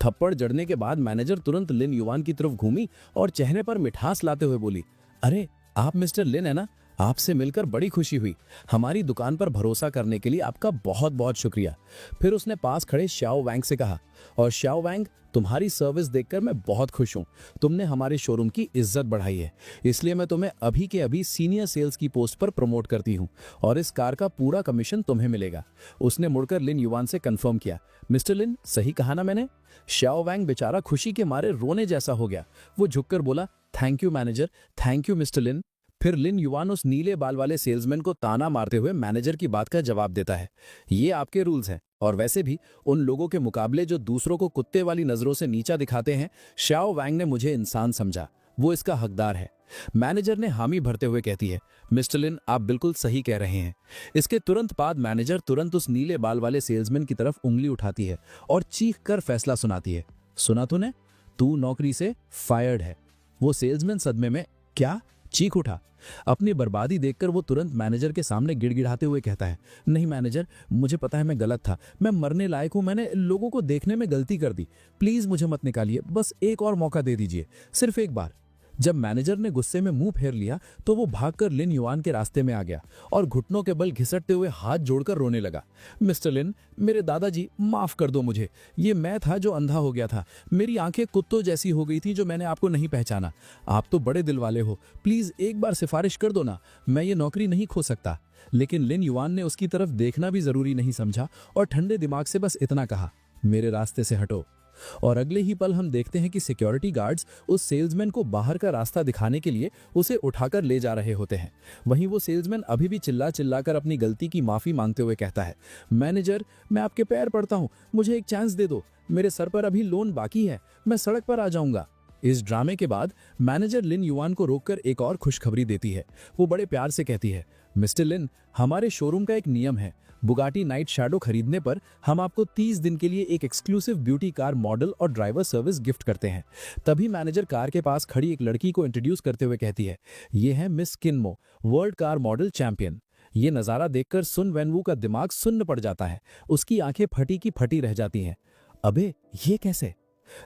थप्पड़ जड़ने के बाद मैनेजर तुरंत लिन युवान की तरफ घूमी और चेहरे पर मिठास लाते हुए बोली, अरे आप मिस्टर लिन है ना? आपसे मिलकर बड़ी खुशी हुई। हमारी दुकान पर भरोसा करने के लिए आपका बहुत बहुत शुक्रिया। फिर उसने पास खड़े श्याओ वैंग से कहा, और श्याओ वैंग, तुम्हारी सर्विस देखकर मैं बहुत खुश हूं। तुमने हमारे शोरूम की इज्जत बढ़ाई है, इसलिए मैं तुम्हें अभी के अभी सीनियर सेल्स की पोस्ट पर प्रमोट करती हूं और इस कार का पूरा कमीशन तुम्हें मिलेगा। उसने मुड़कर लिन युवान से कंफर्म किया। मिस्टर लिन, सही कहा ना मैंने? श्याओ वैंग बेचारा खुशी के मारे रोने जैसा हो गया। वो झुककर बोला, thank you manager, thank you mister Lin. फिर लिन युवान उस नीले बाल वाले सेल्समैन को ताना मारते हुए मैनेजर की बात का जवाब देता है, ये आपके रूल्स हैं, और वैसे भी उन लोगों के मुकाबले जो दूसरों को कुत्ते वाली नजरों से नीचा दिखाते हैं, श्याओ वैंग ने मुझे इंसान समझा, वो इसका हकदार है। मैनेजर ने हामी भरते हुए कहती है, मिस्टर लिन, आप बिल्कुल सही कह रहे हैं। इसके तुरंत बाद मैनेजर तुरंत उस नीले बाल वाले सेल्समैन की तरफ उंगली उठाती है और चीख कर फैसला सुनाती है, सुना तूने? तू नौकरी से फायर्ड है। वो सेल्समैन सदमे में क्या चीख उठा। अपनी बर्बादी देखकर वो तुरंत मैनेजर के सामने गिड़गिड़ाते हुए कहता है, नहीं मैनेजर, मुझे पता है मैं गलत था, मैं मरने लायक हूं, मैंने लोगों को देखने में गलती कर दी, प्लीज मुझे मत निकालिए, बस एक और मौका दे दीजिए, सिर्फ एक बार। जब मैनेजर ने गुस्से में मुंह फेर लिया तो वो भागकर लिन युआन के रास्ते में आ गया और घुटनों के बल घिसटते हुए हाथ जोड़कर रोने लगा। मिस्टर लिन, मेरे दादाजी, माफ कर दो मुझे, ये मैं था जो अंधा हो गया था, मेरी आंखें कुत्तों जैसी हो गई थी जो मैंने आपको नहीं पहचाना। आप तो बड़े दिल वाले हो, प्लीज एक बार सिफारिश कर दो ना, मैं ये नौकरी नहीं खो सकता। लेकिन लिन युआन ने उसकी तरफ देखना भी जरूरी नहीं समझा और ठंडे दिमाग से बस इतना कहा, मेरे रास्ते से हटो। और अगले ही पल हम देखते हैं कि सिक्योरिटी गार्ड्स उस सेल्समैन को बाहर का रास्ता दिखाने के लिए उसे उठाकर ले जा रहे होते हैं। वहीं वो सेल्समैन अभी भी चिल्ला चिल्लाकर अपनी गलती की माफी मांगते हुए कहता है, मैनेजर, मैं आपके पैर पड़ता हूं, मुझे एक चांस दे दो, मेरे सर पर अभी लोन बाकी है, मैं सड़क पर आ जाऊंगा। इस ड्रामे के बाद मैनेजर लिन युआन को रोककर एक और खुशखबरी देती है। वो बड़े प्यार से कहती है, मिस्टर लिन, हमारे शोरूम का एक नियम है, बुगाटी नाइट शैडो खरीदने पर हम आपको 30 दिन के लिए एक एक्सक्लूसिव ब्यूटी कार मॉडल और ड्राइवर सर्विस गिफ्ट करते हैं। तभी मैनेजर कार के पास खड़ी एक लड़की को इंट्रोड्यूस करते हुए कहती है, ये है miss Kinmo, world car model champion. ये नजारा देखकर सुन वेनवू का दिमाग सुन्न पड़ जाता है, उसकी आंखें फटी की फटी रह जाती हैं। अबे ये कैसे?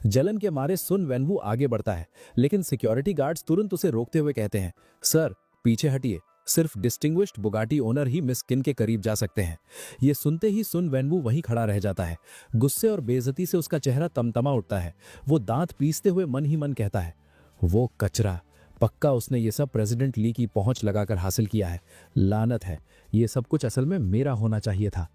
जलन के मारे सुन वेनवू आगे बढ़ता है, लेकिन सिक्योरिटी गार्ड्स तुरंत उसे रोकते हुए कहते हैं, सर पीछे हटिए, सिर्फ डिस्टिंग्विश्ड बुगाटी ओनर ही मिस किन के करीब जा सकते हैं। ये सुनते ही सुन वेनवू वहीं खड़ा रह जाता है। गुस्से और बेइज्जती से उसका चेहरा तमतमा उठता है। वो दांत पीसते हुए मन ही मन कहता है, वो कचरा, पक्का उसने ये सब प्रेसिडेंट ली की पहुंच लगाकर हासिल किया है। लानत है, ये सब कुछ असल में मेरा होना चाहिए था।